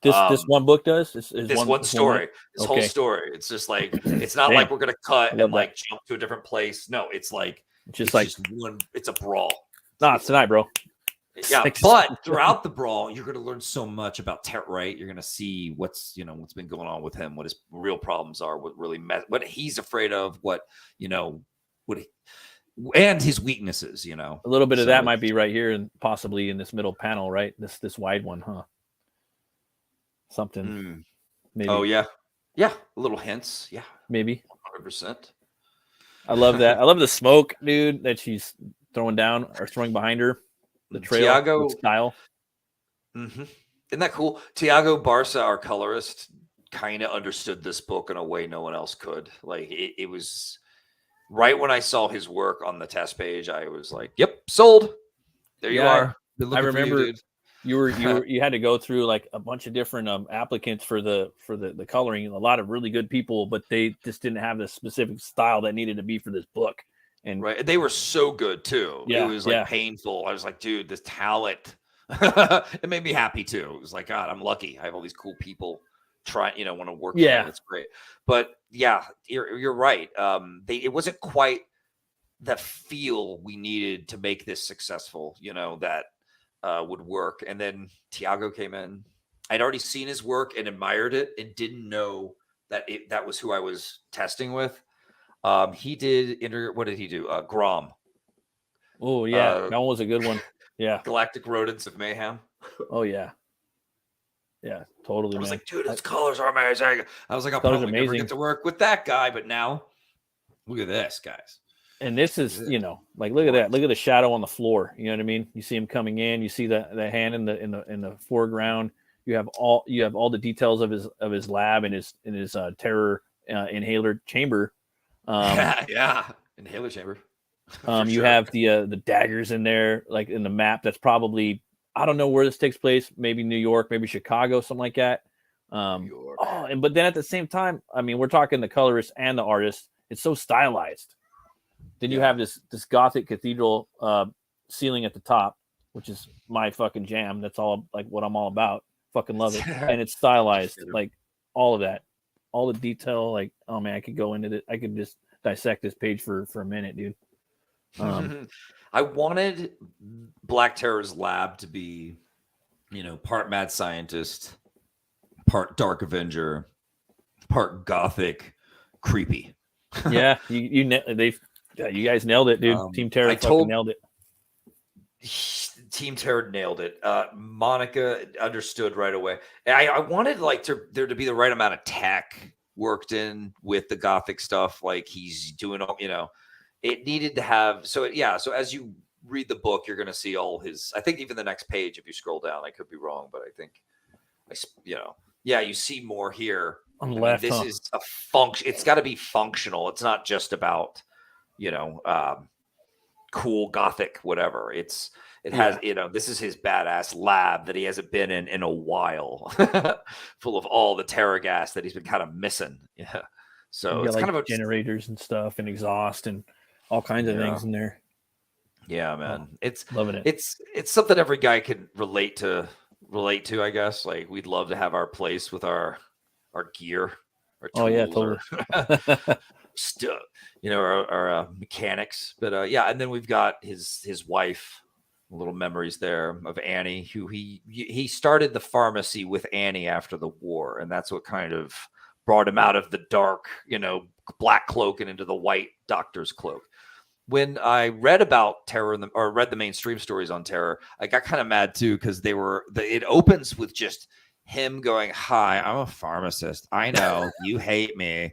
This one book does this one story. This whole story. It's just like it's not like we're gonna cut and like jump to a different place. No, it's like it's one. It's a brawl. Nah, it's tonight, bro. Yeah, but throughout the brawl, you're going to learn so much about Terror, right? You're going to see what's been going on with him, what his real problems are, what he's afraid of, and his weaknesses, A little bit of that might be right here and possibly in this middle panel, right? This wide one, huh? Something. Maybe. Oh, yeah. Yeah, little hints. Yeah. Maybe. 100%. I love that. I love the smoke, dude, that she's throwing down or throwing behind her. The trail Tiago style. Mm-hmm. Isn't that cool? Tiago Barca, our colorist, kind of understood this book in a way no one else could. Like it was right when I saw his work on the test page, I was like, "Yep, sold." There you are. I remember you had to go through like a bunch of different applicants for the coloring. A lot of really good people, but they just didn't have the specific style that needed to be for this book. And right, they were so good too. Yeah, it was like painful. I was like, dude, this talent. It made me happy too. It was like, God, I'm lucky. I have all these cool people want to work. Yeah, it's great. But yeah, you're right. It wasn't quite that feel we needed to make this successful. That would work. And then Tiago came in. I'd already seen his work and admired it, and didn't know that was who I was testing with. He did what did he do? Grom. Oh yeah, that one was a good one. Yeah. Galactic Rodents of Mayhem. Oh yeah. Yeah, totally. I was like, dude, his colors are amazing. I was like, I'll probably never get to work with that guy, but now look at this, guys. And this is, like look at that. Look at the shadow on the floor. You know what I mean? You see him coming in. You see the hand in the foreground. You have all the details of his lab and his terror inhaler chamber. Inhaler chamber. You have the daggers in there, like in the map. That's probably, I don't know where this takes place. Maybe New York, maybe Chicago, something like that. New York. But then at the same time, I mean, we're talking the colorist and the artist. It's so stylized. Then you have this Gothic cathedral ceiling at the top, which is my fucking jam. That's all like what I'm all about. Fucking love it. And it's stylized, like all of that. All the detail, like, oh man, I could go into it. I could just dissect this page for a minute, dude. I wanted Black Terror's lab to be, part mad scientist, part Dark Avenger, part Gothic, creepy. Yeah, you guys nailed it, dude. Team Terror nailed it. Team Terror nailed it. Monica understood right away. I wanted there to be the right amount of tech worked in with the Gothic stuff. Like he's doing all, it needed to have. So as you read the book, you're going to see all his. I think even the next page, if you scroll down, I could be wrong, but I think, you see more here on the left. This is a function. It's got to be functional. It's not just about, cool gothic whatever. It has, this is his badass lab that he hasn't been in a while, full of all the terror gas that he's been kind of missing. Yeah. So it's like kind of generators and stuff and exhaust and all kinds of things in there. Yeah, man. It's loving it. It's something every guy can relate to, I guess. Like we'd love to have our place with our gear, our tools, totally. Stuff, our mechanics. But and then we've got his wife. Little memories there of Annie, who he started the pharmacy with Annie after the war, and that's what kind of brought him out of the dark, black cloak and into the white doctor's cloak. When I read about terror or read the mainstream stories on terror, I got kind of mad too because it opens with just him going, "Hi, I'm a pharmacist. I know you hate me.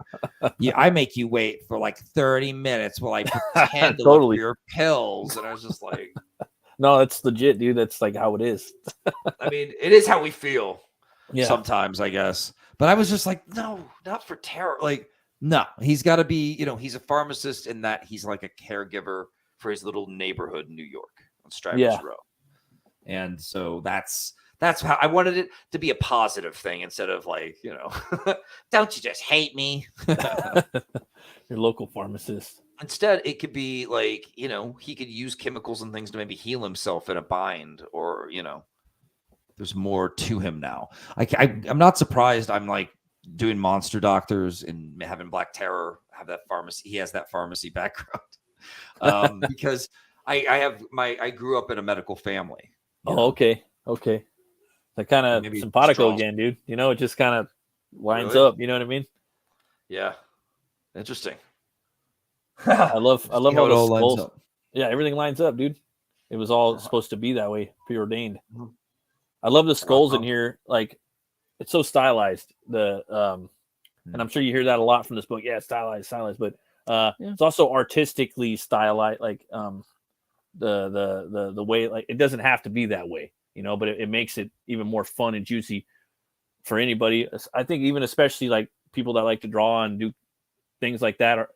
I make you wait for like 30 minutes while I pretend to look for your pills," and I was just like. No, it's legit, dude. That's like how it is. I mean, it is how we feel sometimes, I guess. But I was just like, no, not for terror. Like, no, he's got to be, he's a pharmacist in that he's like a caregiver for his little neighborhood in New York on Stryver's Row. And so that's how I wanted it to be a positive thing instead of like, don't you just hate me? Your local pharmacist. Instead, it could be like, he could use chemicals and things to maybe heal himself in a bind or, there's more to him now. I'm not surprised. I'm like doing monster doctors and having Black Terror have that pharmacy. He has that pharmacy background because I grew up in a medical family. Okay. That kind of simpatico again, dude. It just kind of lines up. You know what I mean? Yeah. Interesting. I love all it all the lines skulls. up. Yeah, everything lines up, dude. It was all supposed to be that way, preordained. I love the skulls in here. Like, it's so stylized. And I'm sure you hear that a lot from this book. Yeah, stylized, but it's also artistically stylized. Like, the way, like, it doesn't have to be that way, but it makes it even more fun and juicy for anybody. I think even especially like people that like to draw and do things like that, or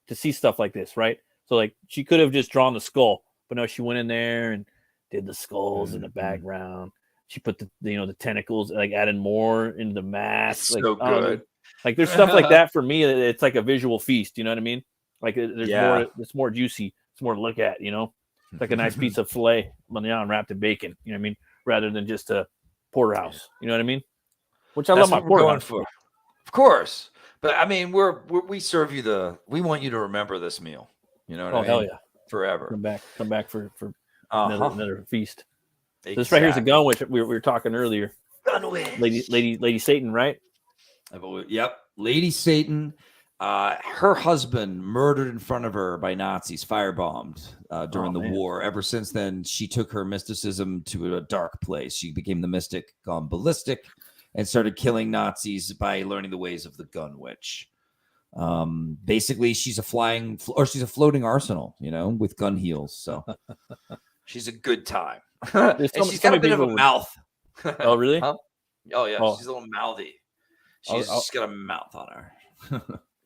to see stuff like this, right? So like she could have just drawn the skull, but no, she went in there and did the skulls in the background. She put the tentacles, like added more into the mask. It's like, so good. Like there's stuff like that for me. It's like a visual feast. You know what I mean? Like there's more. It's more juicy. It's more to look at. It's like a nice piece of filet mignon wrapped in bacon. You know what I mean? Rather than just a porterhouse. You know what I mean? Which I love my porterhouse for. Of course. But I mean, we serve you we want you to remember this meal. You know what I mean? Hell yeah. Forever. Come back for another feast. Exactly. This right here's a gun witch we were talking earlier. Gun witch. Lady Satan, right? Yep. Lady Satan. Her husband murdered in front of her by Nazis, firebombed during the war. Ever since then, she took her mysticism to a dark place. She became the mystic, gone ballistic, and started killing Nazis by learning the ways of the gun witch. Basically, she's a floating arsenal, with gun heels. So she's a good time. And she's got a bit of a mouth. Oh, really? Huh? Oh, yeah. She's a little mouthy. She's got a mouth on her.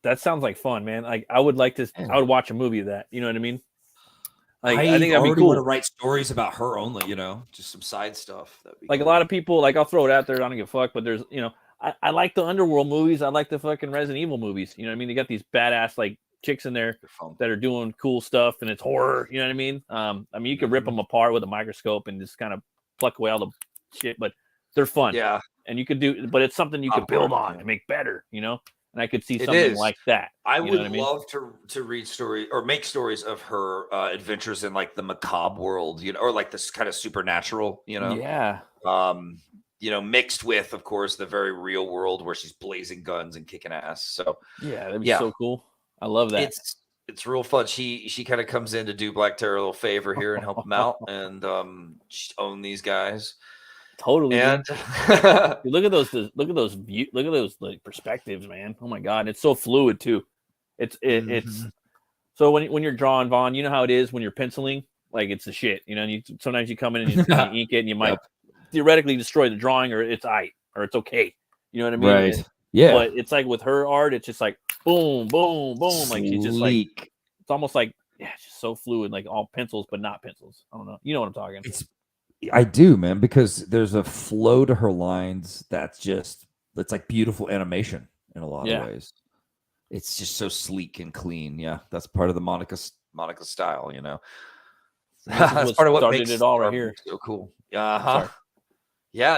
That sounds like fun, man. Like I would like to. I would watch a movie of that. You know what I mean? Like I think that'd be cool. Want to write stories about her only. Just some side stuff. Like cool. A lot of people, like I'll throw it out there. I don't give a fuck. But there's, I like the underworld movies. I like the fucking Resident Evil movies. You know what I mean? They got these badass like chicks in there that are doing cool stuff, and it's horror. You know what I mean? I mean, you could rip them apart with a microscope and just kind of pluck away all the shit, but they're fun. Yeah. And you could but it's something you could build on and make better. And I could see something like that. I would love to read stories or make stories of her adventures in like the macabre world, or like this kind of supernatural, Yeah. Mixed with, of course, the very real world where she's blazing guns and kicking ass. So yeah, that'd be so cool. I love that. It's real fun. She kind of comes in to do Black Terror a little favor here and help them out and own these guys. Totally. And look at those like perspectives, man. Oh my god, it's so fluid too. It's so when you're drawing, Vaughn, you know how it is when you're penciling, like it's the shit. And sometimes you come in and you ink it and you might theoretically destroy the drawing, or it's okay. You know what I mean? Right. Yeah. But it's like with her art, it's just like boom, boom, boom. Like she just like it's almost like yeah, it's just so fluid, like all pencils but not pencils. I don't know. You know what I'm talking. I do, man, because there's a flow to her lines that's it's like beautiful animation in a lot of ways. It's just so sleek and clean. Yeah, that's part of the Monica style, you know. That's part of what makes it all right here. So cool. Yeah,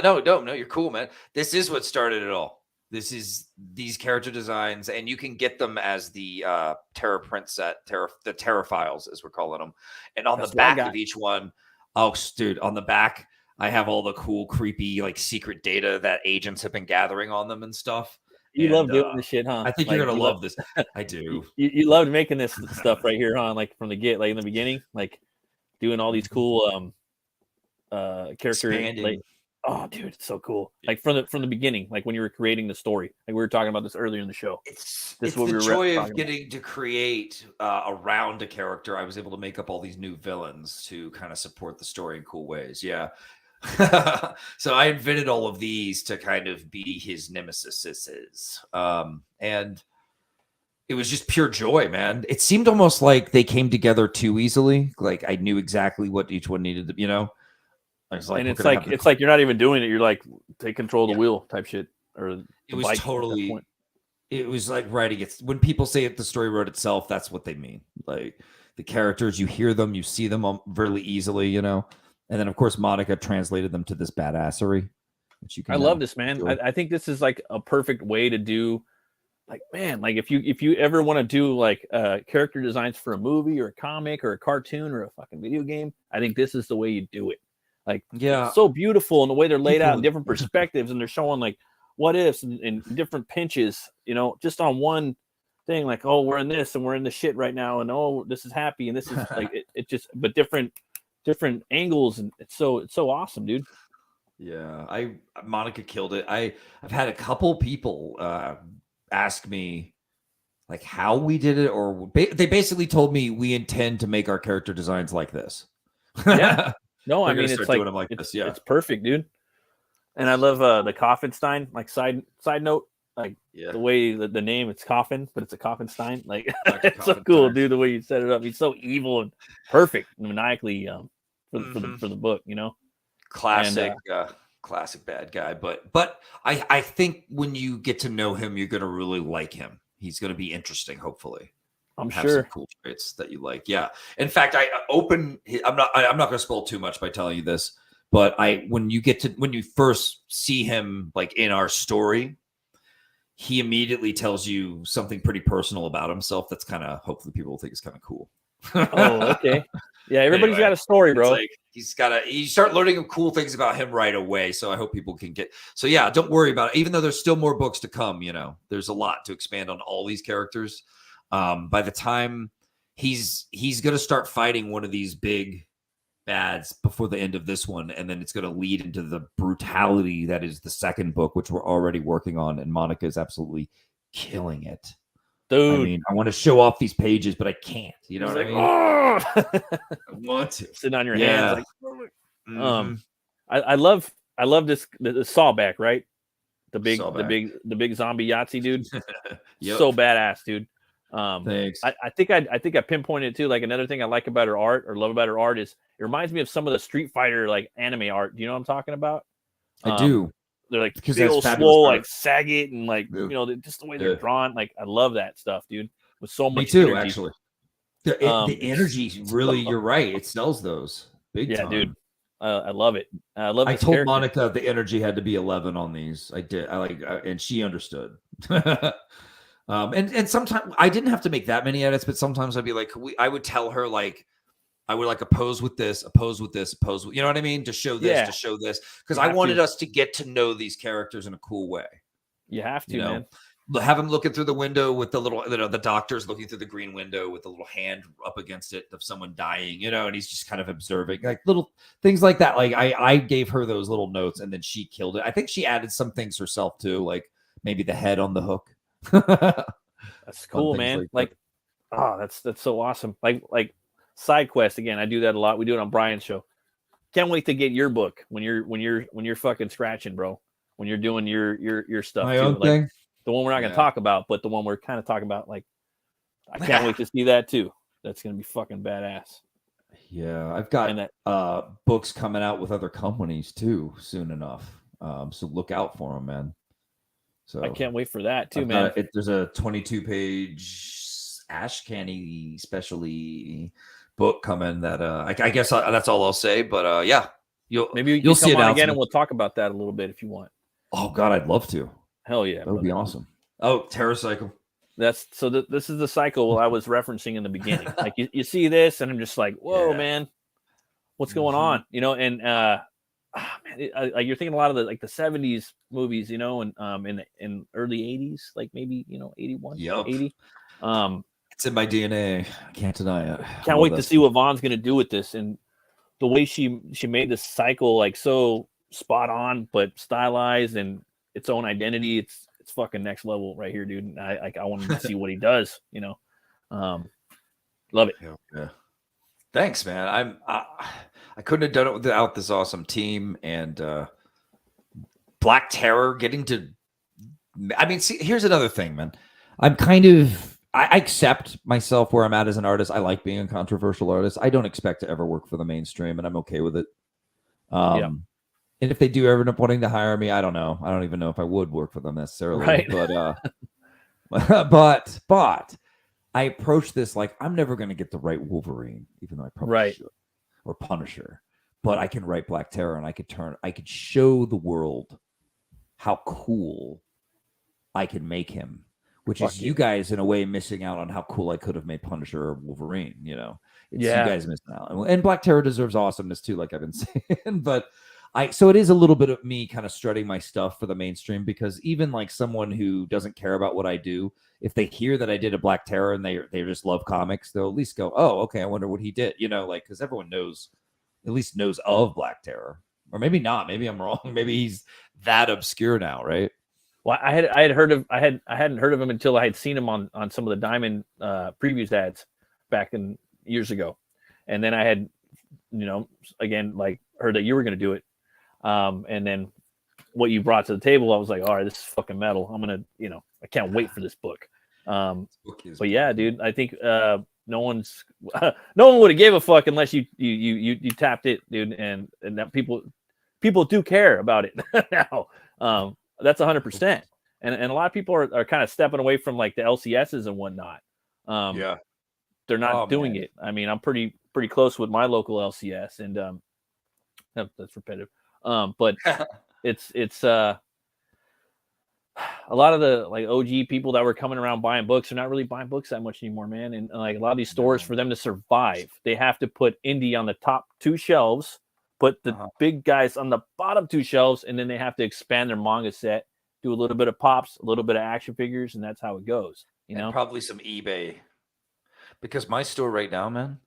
no, you're cool, man. This is what started it all. This is these character designs, and you can get them as the Terra print set, the Terra files, as we're calling them. And on the back of each one, oh, dude, on the back, I have all the cool, creepy, like secret data that agents have been gathering on them and stuff. You love doing this shit, huh? I think you're gonna love this. I do. You loved making this stuff right here, huh? Like from the like in the beginning, like doing all these cool character. Oh, dude, it's so cool. Like from the beginning, like when you were creating the story. Like we were talking about this earlier in the show. It's the joy of getting to create around a character. I was able to make up all these new villains to kind of support the story in cool ways. Yeah. So I invented all of these to kind of be his nemesises. And it was just pure joy, man. It seemed almost like they came together too easily. Like I knew exactly what each one needed to, you know. It's like you're not even doing it. You're like, take control of the wheel type shit. Or it was totally. It was like writing it. When people say it, the story wrote itself. That's what they mean. Like the characters, you hear them, you see them really easily, you know. And then of course Monica translated them to this badassery. Which you can. I love this, man. I think this is like a perfect way to do. Like, man, like if you ever want to do like character designs for a movie or a comic or a cartoon or a fucking video game, I think this is the way you do it. Like, it's so beautiful in the way they're laid out in different perspectives, and they're showing like what ifs and different pinches, you know, just on one thing. Like, oh, we're in this and we're in the shit right now, and oh, this is happy, and this is like it just, but different angles, and it's so awesome, dude. Yeah, Monica killed it. I've had a couple people ask me like how we did it, or they basically told me we intend to make our character designs like this. Yeah. No, I mean it's like, it's perfect, dude. And I love the Coffinstein. Like side note, like the way the name, it's Coffin, but it's a Coffinstein. Like it's so cool, dude. The way you set it up, he's so evil and perfect, and maniacally for the book, you know. Classic, classic bad guy. But I think when you get to know him, you're gonna really like him. He's gonna be interesting, hopefully. I'm have sure some cool traits that you like. Yeah. In fact, I'm not going to spoil too much by telling you this, but when you first see him like in our story, he immediately tells you something pretty personal about himself. That's kind of, hopefully people will think it's kind of cool. Oh, okay. Yeah. Everybody's got a story, bro. Like you start learning cool things about him right away. So I hope people can so yeah, don't worry about it. Even though there's still more books to come, you know, there's a lot to expand on all these characters. By the time he's going to start fighting one of these big bads before the end of this one, and then it's going to lead into the brutality that is the second book, which we're already working on, and Monica is absolutely killing it. Dude, I mean, I want to show off these pages, but I can't. You know what I mean? I want to sit on your hands. Like, I love this the sawback, right? The big zombie Yahtzee dude. Yep. So badass, dude. Thanks. I think I pinpointed it too. Like another thing I like about her art or love about her art is it reminds me of some of the Street Fighter like anime art. Do you know what I'm talking about? I do. They're like real swole, like Saget, and like you know, just the way they're drawn. Like I love that stuff, dude. With so much. Me too, energy. Actually. The energy really, you're right. It sells those big time. Dude. I love it. I love. I told Monica the energy had to be 11 on these. I did. And she understood. And sometimes I didn't have to make that many edits, but sometimes I'd be like, I would tell her like, I would like oppose with this, oppose with this, oppose with, you know what I mean? To show this, to show this, because I wanted us to get to know these characters in a cool way. You have to, man. Have them looking through the window with the little, the doctor's looking through the green window with the little hand up against it of someone dying, you know, and he's just kind of observing, like little things like that. Like I gave her those little notes, and then she killed it. I think she added some things herself too, like maybe the head on the hook. That's cool, man. Like oh, that's so awesome. Like side quest again. I do that a lot. We do it on Brian's show. Can't wait to get your book when you're fucking scratching, bro. When you're doing your stuff. My own thing. The one we're not going to talk about, but the one we're kind of talking about. Like, I can't wait to see that too. That's gonna be fucking badass. Yeah, I've got books coming out with other companies too soon enough. So look out for them, man. So I can't wait for that too, man. There's a 22-page Ash Canny specially book coming that I guess that's all I'll say. But yeah, you'll see it again, and we'll talk about that a little bit if you want. Oh God, I'd love to. Hell yeah, that would be awesome. Oh, TerraCycle. This is the cycle I was referencing in the beginning. Like you see this, and I'm just like, whoa, man, what's going on? You know, and man, like you're thinking a lot of the 70s movies, you know, and in early 80s, like maybe 81, 80. It's in my DNA. I can't deny it. Can't wait to see what Vaughn's gonna do with this, and the way she made this cycle like so spot on, but stylized and its own identity. It's fucking next level right here, dude. And I want to see what he does. You know, love it. Yeah. Thanks, man. I couldn't have done it without this awesome team and Black Terror getting to. I mean, see, here's another thing, man. I'm kind of. I accept myself where I'm at as an artist. I like being a controversial artist. I don't expect to ever work for the mainstream, and I'm okay with it. And if they do ever end up wanting to hire me, I don't know. I don't even know if I would work for them necessarily. Right. But I approach this like I'm never going to get the right Wolverine, even though I probably should, or Punisher. But I can write Black Terror, and I could show the world how cool I can make him. Which is you guys, in a way, missing out on how cool I could have made Punisher or Wolverine. You know, it's you guys missing out. And Black Terror deserves awesomeness too, like I've been saying. But so it is a little bit of me kind of strutting my stuff for the mainstream, because even like someone who doesn't care about what I do, if they hear that I did a Black Terror and they just love comics, they'll at least go, "Oh, okay, I wonder what he did." You know, like because everyone at least knows of Black Terror, or maybe not. Maybe I'm wrong. Maybe he's that obscure now, right? Well, I hadn't heard of him until I had seen him on some of the Diamond previews ads back in years ago, and then I had, again, like heard that you were going to do it, and then what you brought to the table, I was like, all right, this is fucking metal. I'm gonna, I can't wait for this book. But yeah, dude, I think no one would have gave a fuck unless you tapped it, dude, and that people do care about it now. That's 100%. And a lot of people are kind of stepping away from like the LCSs and whatnot. They're not doing it. I mean, I'm pretty close with my local LCS, and that's repetitive. But it's a lot of the like OG people that were coming around buying books are not really buying books that much anymore, man. And like a lot of these stores, for them to survive, they have to put indie on the top 2 shelves, put the big guys on the bottom 2 shelves, and then they have to expand their manga set, do a little bit of pops, a little bit of action figures, and that's how it goes. And probably some eBay. Because my store right now, man,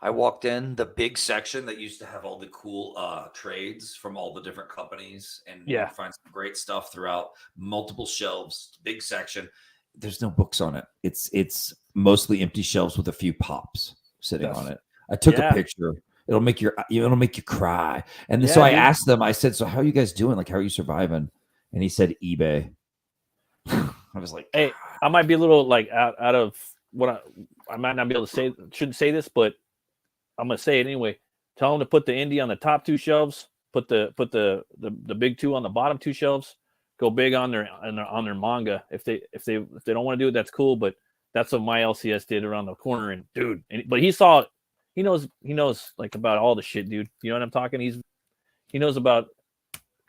I walked in the big section that used to have all the cool trades from all the different companies, and you find some great stuff throughout multiple shelves. Big section. There's no books on it. It's mostly empty shelves with a few pops sitting on it. I took a picture. It'll make you cry. And so I asked them, I said, "So how are you guys doing? Like, how are you surviving?" And he said, "eBay." I was like, "Hey, I might be a little like out of what I might not be able to say. Shouldn't say this, but I'm gonna say it anyway. Tell them to put the indie on the top 2 shelves. Put the big 2 on the bottom 2 shelves. Go big on their manga. If they don't want to do it, that's cool. But that's what my LCS did around the corner. And dude, but he saw it. He knows like about all the shit, dude. You know what I'm talking? He knows about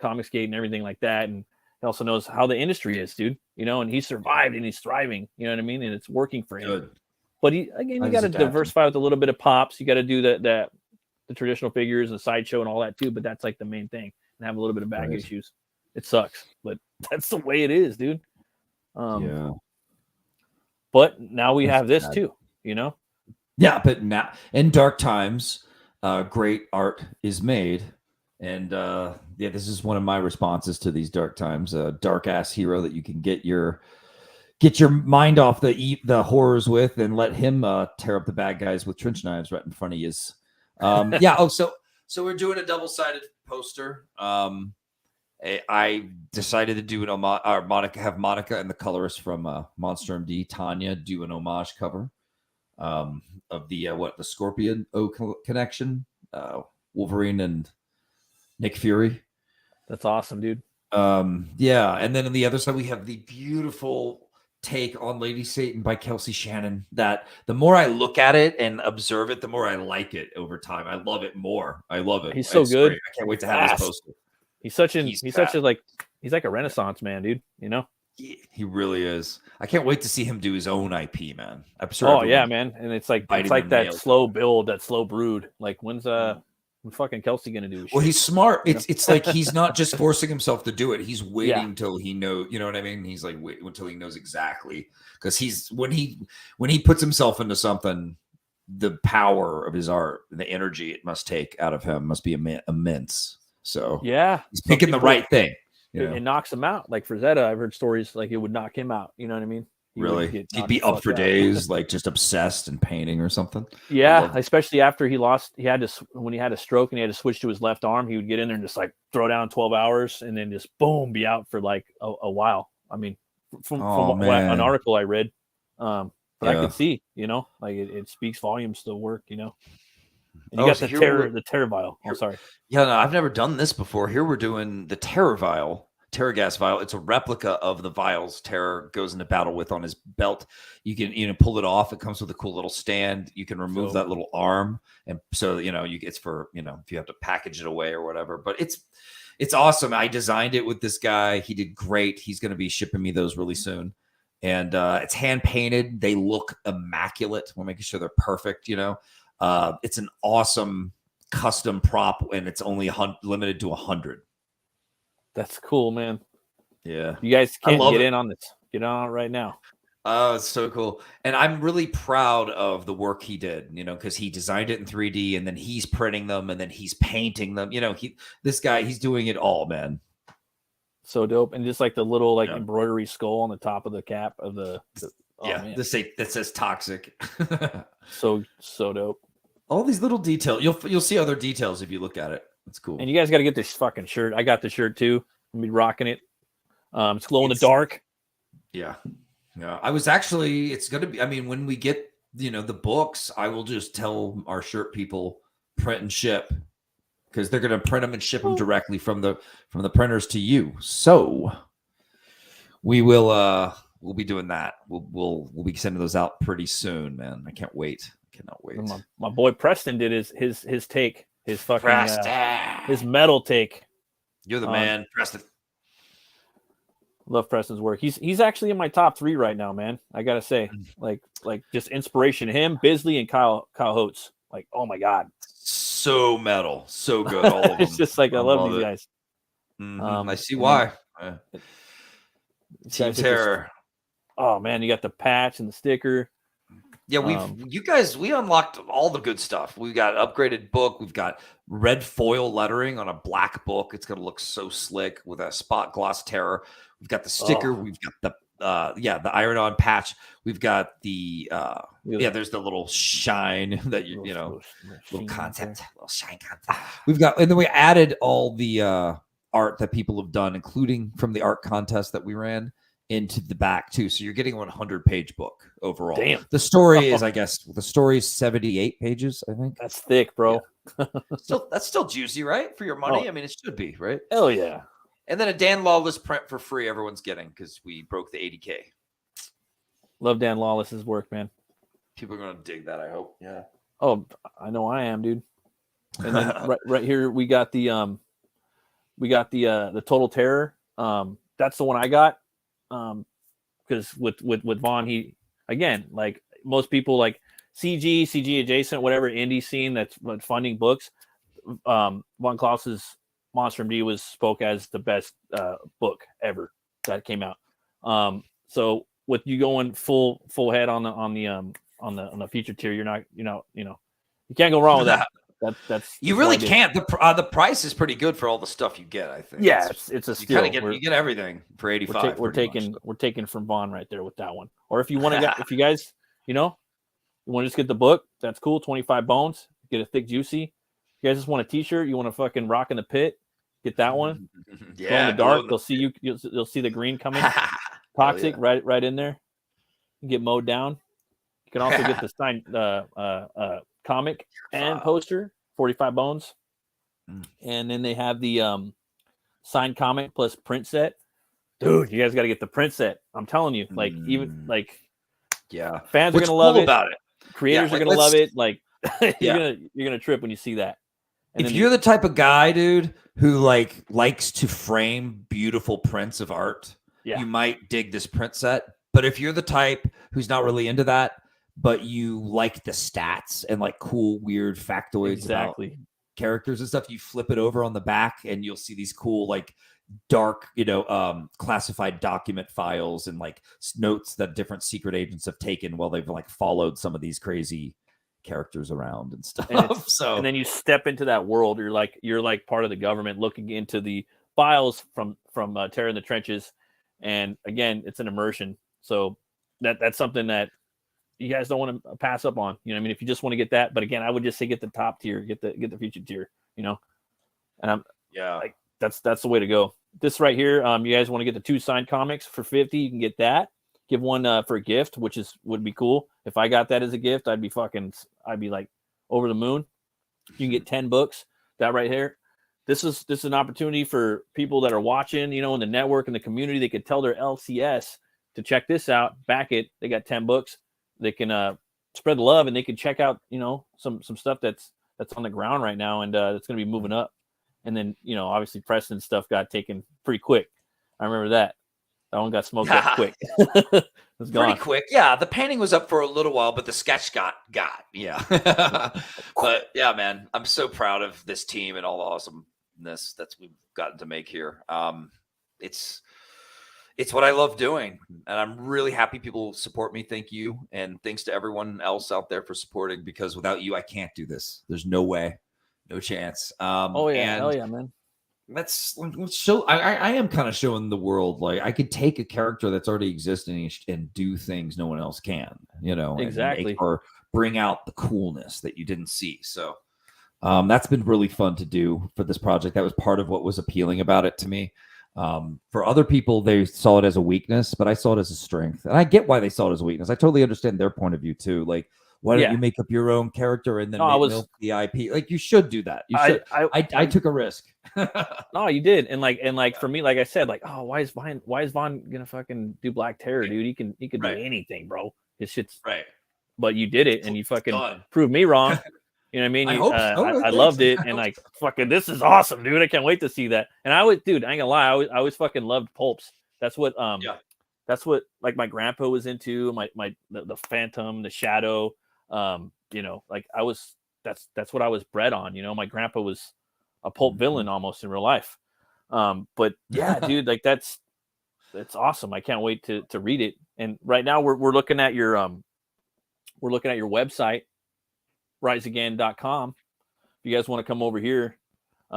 Comicsgate and everything like that, and he also knows how the industry is, dude. And he survived and he's thriving. You know what I mean? And it's working for him. Good. But you got to diversify with a little bit of pops. You got to do the traditional figures and sideshow and all that too. But that's like the main thing, and have a little bit of back issues. It sucks, but that's the way it is, dude. But now we have this too. Yeah, but now in dark times, great art is made, and this is one of my responses to these dark times. A dark ass hero that you can get your mind off the horrors with, and let him tear up the bad guys with trench knives right in front of you. So we're doing a double-sided poster. I decided to do have Monica and the colorist from Monster MD, Tanya, do an homage cover. of the the Scorpion connection, Wolverine and Nick Fury. That's awesome, dude. Yeah, and then on the other side we have the beautiful take on Lady Satan by Kelsey Shannon. That the more I look at it and observe it, the more I like it over time. I love it more. I love it. He's so good. Great. I can't wait to have his poster. He's such like a Renaissance man, dude. You know. He really is. I can't wait to see him do his own IP, man. I'm sure. Oh yeah, man. And it's like that slow build, that slow brood. Like when fucking Kelsey gonna do? Well, he's smart. It's like he's not just forcing himself to do it. He's waiting till he knows. You know what I mean? He's like wait until he knows exactly, because he's when he puts himself into something, the power of his art, the energy it must take out of him must be immense. So yeah, he's picking the right thing. It knocks him out. Like for Zeta, I've heard stories like it would knock him out. You know what I mean? He'd be up for days, like just obsessed and painting or something. Yeah, especially after when he had a stroke and he had to switch to his left arm, he would get in there and just like throw down 12 hours and then just boom, be out for like a while. I mean, from an article I read, but I could see, you know, like it speaks volumes to work, you know. And you got the terror vial. Oh, sorry. Yeah, no, I've never done this before. Here we're doing the terror gas vial. It's a replica of the vials Terror goes into battle with on his belt. You can pull it off. It comes with a cool little stand. You can remove that little arm, and so it's for if you have to package it away or whatever. But it's awesome. I designed it with this guy. He did great. He's going to be shipping me those really soon, and it's hand painted. They look immaculate. We're making sure they're perfect. It's an awesome custom prop, and it's only limited to 100. That's cool, man. Yeah, you guys can't get in on this. Get on it right now. Oh, it's so cool, and I'm really proud of the work he did. Because he designed it in 3D, and then he's printing them, and then he's painting them. This guy, he's doing it all, man. So dope, and just like the little embroidery skull on the top of the cap of the that says toxic. so dope. All these little details. You'll see other details if you look at it. It's cool. And you guys got to get this fucking shirt. I got the shirt too. I'm be rocking it. It's glow in the dark. Yeah. I was actually. It's gonna be. I mean, when we get the books, I will just tell our shirt people print and ship, because they're gonna print them and ship them directly from the printers to you. So we will. We'll be doing that. We'll be sending those out pretty soon, man. I can't wait. Cannot wait. My boy Preston did his take, his fucking his metal take. You're the man, Preston. Love Preston's work. He's actually in my top 3 right now, man. I gotta say, like just inspiration. Him, Bisley, and Kyle Holtz. Like, oh my god, so metal, so good. All of them. It's just like I love these guys. I see why. Team Terror. Oh man, you got the patch and the sticker. Yeah, we unlocked all the good stuff. We've got an upgraded book. We've got red foil lettering on a black book. It's gonna look so slick with a spot gloss Terror. We've got the sticker. We've got the iron-on patch. We've got the there's the little shine that little content, little shine content. We've got, and then we added all the art that people have done, including from the art contest that we ran, into the back too. So you're getting a 100-page book overall. Damn. The story is 78 pages, I think. That's thick, bro. Yeah. That's still juicy, right? For your money. I mean, it should be, right? Hell yeah. And then a Dan Lawless print for free everyone's getting, because we broke the 80K. Love Dan Lawless's work, man. People are going to dig that, I hope. Yeah. Oh, I know I am, dude. And then right here we got the Total Terror. That's the one I got. Because with Vaughn, he, again, like most people, like CG adjacent, whatever indie scene that's funding books, Von Klaus's Monster MD spoke as the best book ever that came out. So with you going full head on the feature tier, you can't go wrong with that. That's you really can't. The price is pretty good for all the stuff you get, I think. Yeah, it's a steal. You get everything for 85. We're taking from Vaughn right there with that one. Or if you want to, if you guys, you want to just get the book, that's cool. 25 bones, get a thick juicy. You guys just want a T-shirt, you want to fucking rock in the pit, get that one. Yeah, in the dark, they'll see you. You'll see the green coming. Toxic, right in there. Get mowed down. You can also get the signed comic and poster, 45 bones. And then they have the signed comic plus print set. Dude, you guys got to get the print set. I'm telling you, like even like fans are going to love it. About it. Creators are going to love it. Like you're going to trip when you see that. And if you're the type of guy, dude, who likes to frame beautiful prints of art, you might dig this print set. But if you're the type who's not really into that, but you like the stats and like cool, weird factoids about characters and stuff, you flip it over on the back and you'll see these cool, like dark, classified document files and like notes that different secret agents have taken while they've like followed some of these crazy characters around and stuff. And then you step into that world. You're like part of the government looking into the files from Terror in the Trenches. And again, it's an immersion. So that's something that you guys don't want to pass up on. You know what I mean? If you just want to get that, but again, I would just say get the top tier, get the featured tier, and I'm like, that's the way to go. This right here, you guys want to get the 2 signed comics for $50, you can get that. Give one for a gift, which would be cool. If I got that as a gift, I'd be like over the moon. You can get 10 books. That right here. This is an opportunity for people that are watching, in the network and the community. They could tell their LCS to check this out. Back it. They got 10 books. They can spread the love, and they can check out, some stuff that's on the ground right now, and it's going to be moving up. And then, obviously Preston's stuff got taken pretty quick. I remember that. That one got smoked up quick. It's gone. Pretty quick. Yeah, the painting was up for a little while, but the sketch got. Yeah. But yeah, man, I'm so proud of this team and all the awesomeness that we've gotten to make here. It's what I love doing, and I'm really happy people support me. Thank you, and thanks to everyone else out there for supporting, because without you, I can't do this. There's no way, no chance. Hell yeah, man. Let's show. I am kind of showing the world, like, I could take a character that's already existing and do things no one else can, exactly, or bring out the coolness that you didn't see. So that's been really fun to do for this project. That was part of what was appealing about it to me. For other people, they saw it as a weakness, but I saw it as a strength, and I get why they saw it as a weakness. I totally understand their point of view too. Like, why don't you make up your own character and then milk the IP? Like, you should do that. You should. I took a risk. No, you did, and for me, like I said, like, oh, why is Vaughn gonna fucking do Black Terror, dude? He can do anything, bro. His shit's right. But you did it, and you fucking proved me wrong. You know what I mean? I loved it, and like, fucking, this is awesome, dude. I can't wait to see that. And I ain't gonna lie, I always fucking loved pulps. That's what that's what like my grandpa was into. The Phantom, the Shadow. Like that's what I was bred on. My grandpa was a pulp villain almost in real life. But yeah, dude, like that's awesome. I can't wait to read it. And right now we're looking at your website, riseagain.com. If you guys want to come over here,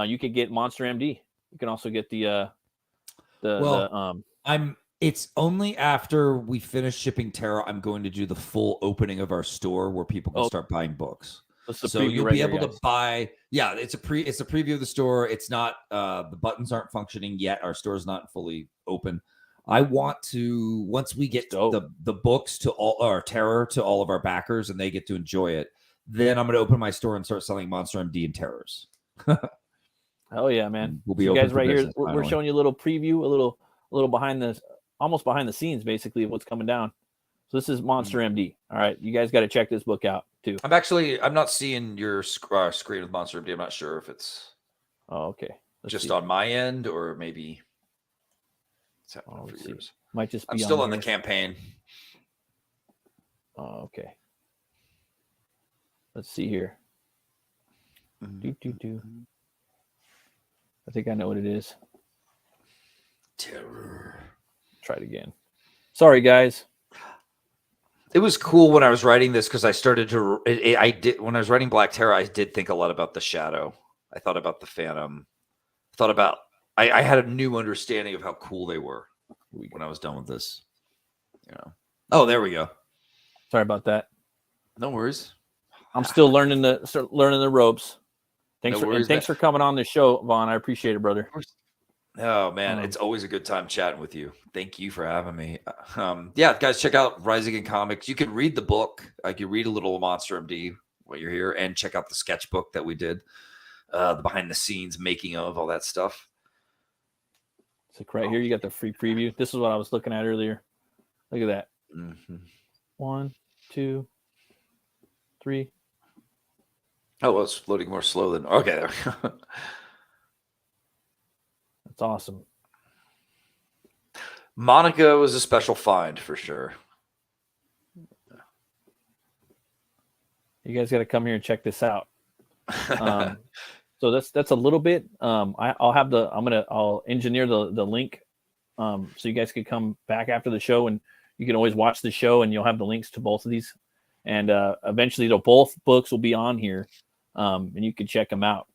you can get Monster MD. You can also get it's only after we finish shipping Terra, I'm going to do the full opening of our store where people can start buying books. So you'll be able to buy. Yeah, it's a preview of the store. It's not the buttons aren't functioning yet. Our store's not fully open. I want to, once we get the books to all our Terror to all of our backers and they get to enjoy it, then I'm going to open my store and start selling Monster MD and Terrors. Hell yeah, man. We'll be you open guys right here. Finally. We're showing you a little preview, a little almost behind the scenes, basically, of what's coming down. So this is Monster MD. All right, you guys got to check this book out too. I'm not seeing your screen with Monster MD. I'm not sure if it's okay. Just on my end or maybe it's happening for yours. Might just be. I'm still on the campaign. Oh, okay. Let's see here. I think I know what it is. Terror. Try it again. Sorry, guys. It was cool when I was writing this because I started to. When I was writing Black Terror, I did think a lot about the Shadow. I thought about the Phantom. I had a new understanding of how cool they were when I was done with this. Oh, there we go. Sorry about that. No worries. I'm still learning the ropes. Thanks for coming on the show, Vaughn. I appreciate it, brother. Oh man, it's always a good time chatting with you. Thank you for having me. Yeah, guys, check out Rising in Comics. You can read the book. I can read a little Monster MD while you're here, and check out the sketchbook that we did, the behind the scenes making of all that stuff. So right here, you got the free preview. This is what I was looking at earlier. Look at that. Mm-hmm. 1, 2, 3. Oh, well, it's loading more slow than okay. There. That's awesome. Monica was a special find for sure. You guys got to come here and check this out. So that's a little bit. I'll engineer the link, so you guys can come back after the show, and you can always watch the show, and you'll have the links to both of these. And eventually, both books will be on here, and you can check them out.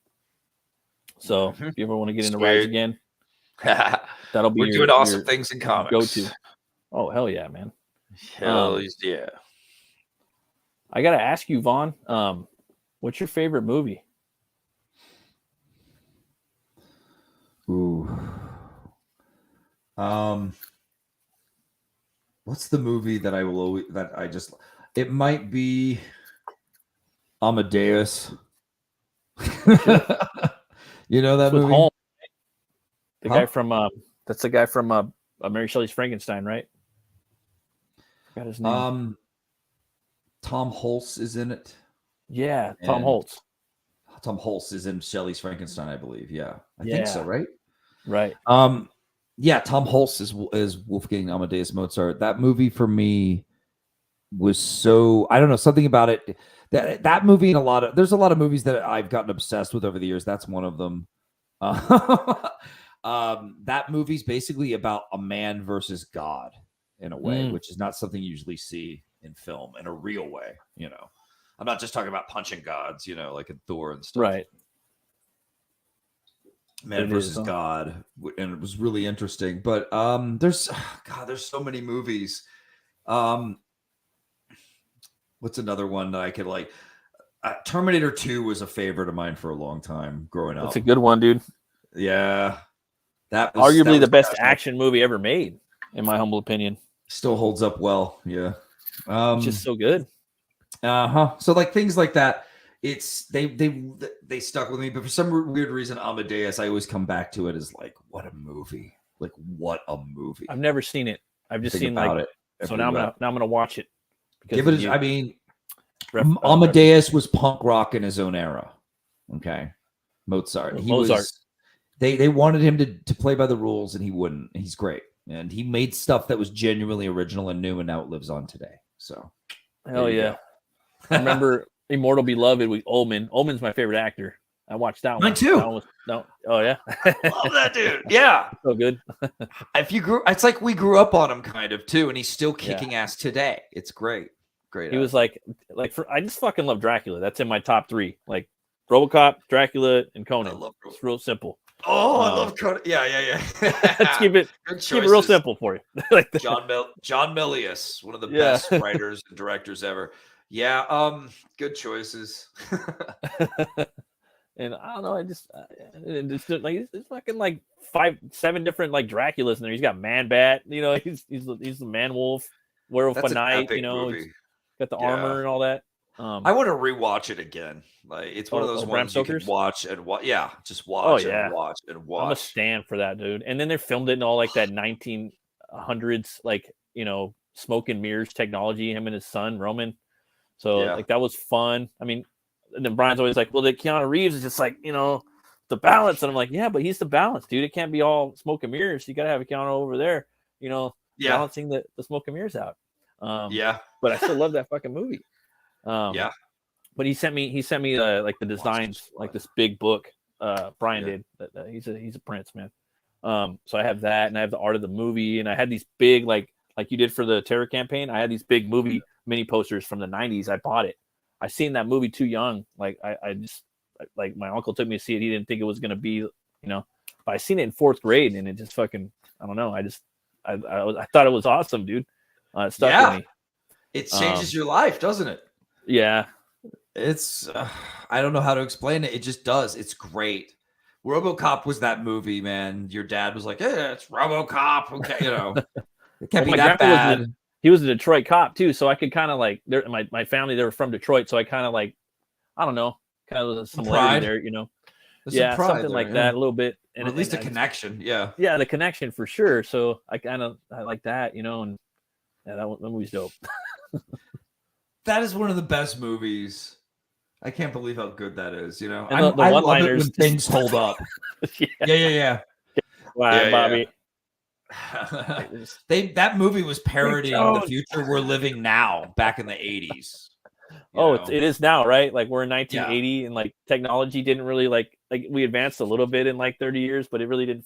So if you ever want to get into Rise again, that'll be. We're doing awesome things in comics. Go to. Oh hell yeah, man! Hell yeah! I gotta ask you, Vaughn. What's your favorite movie? Ooh. What's the movie that it might be Amadeus. You know that movie? Holmes, the guy from that's the guy from Mary Shelley's Frankenstein, right? Got his name. Tom Hulce is in it. Yeah, Tom Hulce. Tom Hulce is in Shelley's Frankenstein, I believe. Yeah, I think so, right? Right. Yeah, Tom Hulce is Wolfgang Amadeus Mozart. That movie for me was so, I don't know, something about it. That movie and there's a lot of movies that I've gotten obsessed with over the years. That's one of them. That movie's basically about a man versus God in a way, which is not something you usually see in film in a real way. You know, I'm not just talking about punching gods, you know, like in Thor and stuff. Right. Man versus God, and it was really interesting. But there's so many movies. What's another one that I could like? Terminator 2 was a favorite of mine for a long time growing up. That's a good one, dude. Yeah, that was arguably the best action movie ever made, in my humble opinion. Still holds up well. Yeah, it's just so good. So like things like that. It's they stuck with me, but for some weird reason, Amadeus, I always come back to it as like, what a movie! Like, what a movie! I've never seen it. I've just seen like it. So now I'm gonna watch it. Give it. I mean, Amadeus was punk rock in his own era. Okay, Mozart. They wanted him to play by the rules, and he wouldn't. He's great, and he made stuff that was genuinely original and new, and now it lives on today. So, hell yeah! I remember Immortal Beloved with Ullman. Ullman's my favorite actor. I watched that one. Mine too. Oh yeah, love that dude. Yeah, so good. It's like we grew up on him kind of too, and he's still kicking ass today. It's great. He was like I just fucking love Dracula. That's in my top 3. Like RoboCop, Dracula, and Conan. It's real simple. Oh, I love Conan. Yeah. Let's keep it real simple for you. Like John Milius, one of the best writers and directors ever. Yeah, good choices. And I don't know, it's like it's fucking like 5-7 different like Draculas in there. He's got Man Bat, you know, he's the Man Wolf, Werewolf by Night, you know, got the armor and all that. I want to rewatch it again. Like it's one of those ones you can watch and watch. Yeah, just watch and watch and watch. I'm a stand for that, dude. And then they filmed it in all like that 1900s, like, you know, smoke and mirrors technology. Him and his son Roman. So like that was fun. I mean, and then Brian's always like, well, the Keanu Reeves is just like, you know, the balance. And I'm like, yeah, but he's the balance, dude. It can't be all smoke and mirrors. You got to have a Keanu over there, you know, balancing the smoke and mirrors out. But I still love that fucking movie. But he sent me like the designs, like this big book. Brian did. He's a prince, man. So I have that, and I have the art of the movie, and I had these big like you did for the terror campaign. I had these big movie mini posters from the 90s. I bought it. I seen that movie too young. Like I just like my uncle took me to see it. He didn't think it was gonna be, you know, but I seen it in 4th grade, and it just fucking, I don't know. I thought it was awesome, dude. It stuck with me. It changes your life, doesn't it? Yeah. It's I don't know how to explain it. It just does. It's great. RoboCop was that movie, man. Your dad was like, "Yeah, it's RoboCop." Okay, you know, it can't Well, be my that grandpa bad. he was a Detroit cop too, so I could kind of like my family, they were from Detroit, so I kind of like, I don't know, kind of a similarity Pride. there, you know. There's some Yeah, pride something there, like yeah. that, a little bit, Or and at least a I just, connection. Yeah. yeah, the connection for sure. So I like that, you know, and yeah, that movie's dope. That is one of the best movies. I can't believe how good that is. You know, And the I love it one-liners when things hold up. yeah, Yeah. why, Bobby. That movie was parodying the Jones. future we're living now back in the 80s. Oh, it is now, right? Like we're in Yeah. 1980, and like technology didn't really like we advanced a little bit in like 30 years, but it really didn't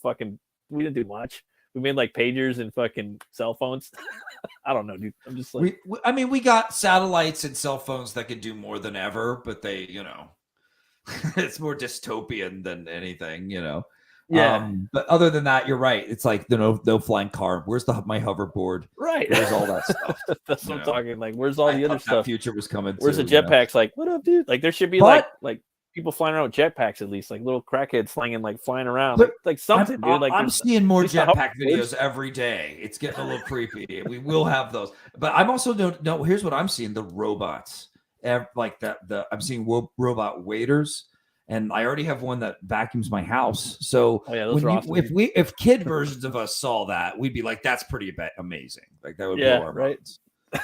we didn't do much. We made like pagers and fucking cell phones. I don't know, dude. I'm just like, we got satellites and cell phones that could do more than ever, but they, you know, it's more dystopian than anything, you know. yeah. But other than that, you're right. It's like no flying car. Where's my hoverboard? Right. Where's all that stuff? That's what I'm talking. Like, where's all the other stuff? Future was coming. Where's too, the jetpacks? Like, what up, dude? Like, there should be like people flying around with jetpacks at least, like little crackheads flying around, like something, dude. Like, I'm seeing more jetpack videos every day. It's getting a little creepy. We will have those, but I'm also no. Here's what I'm seeing: the robots, like that. I'm seeing robot waiters. And I already have one that vacuums my house. So those are awesome. if kid versions of us saw that, we'd be like, "That's pretty amazing." Like that would blow our minds.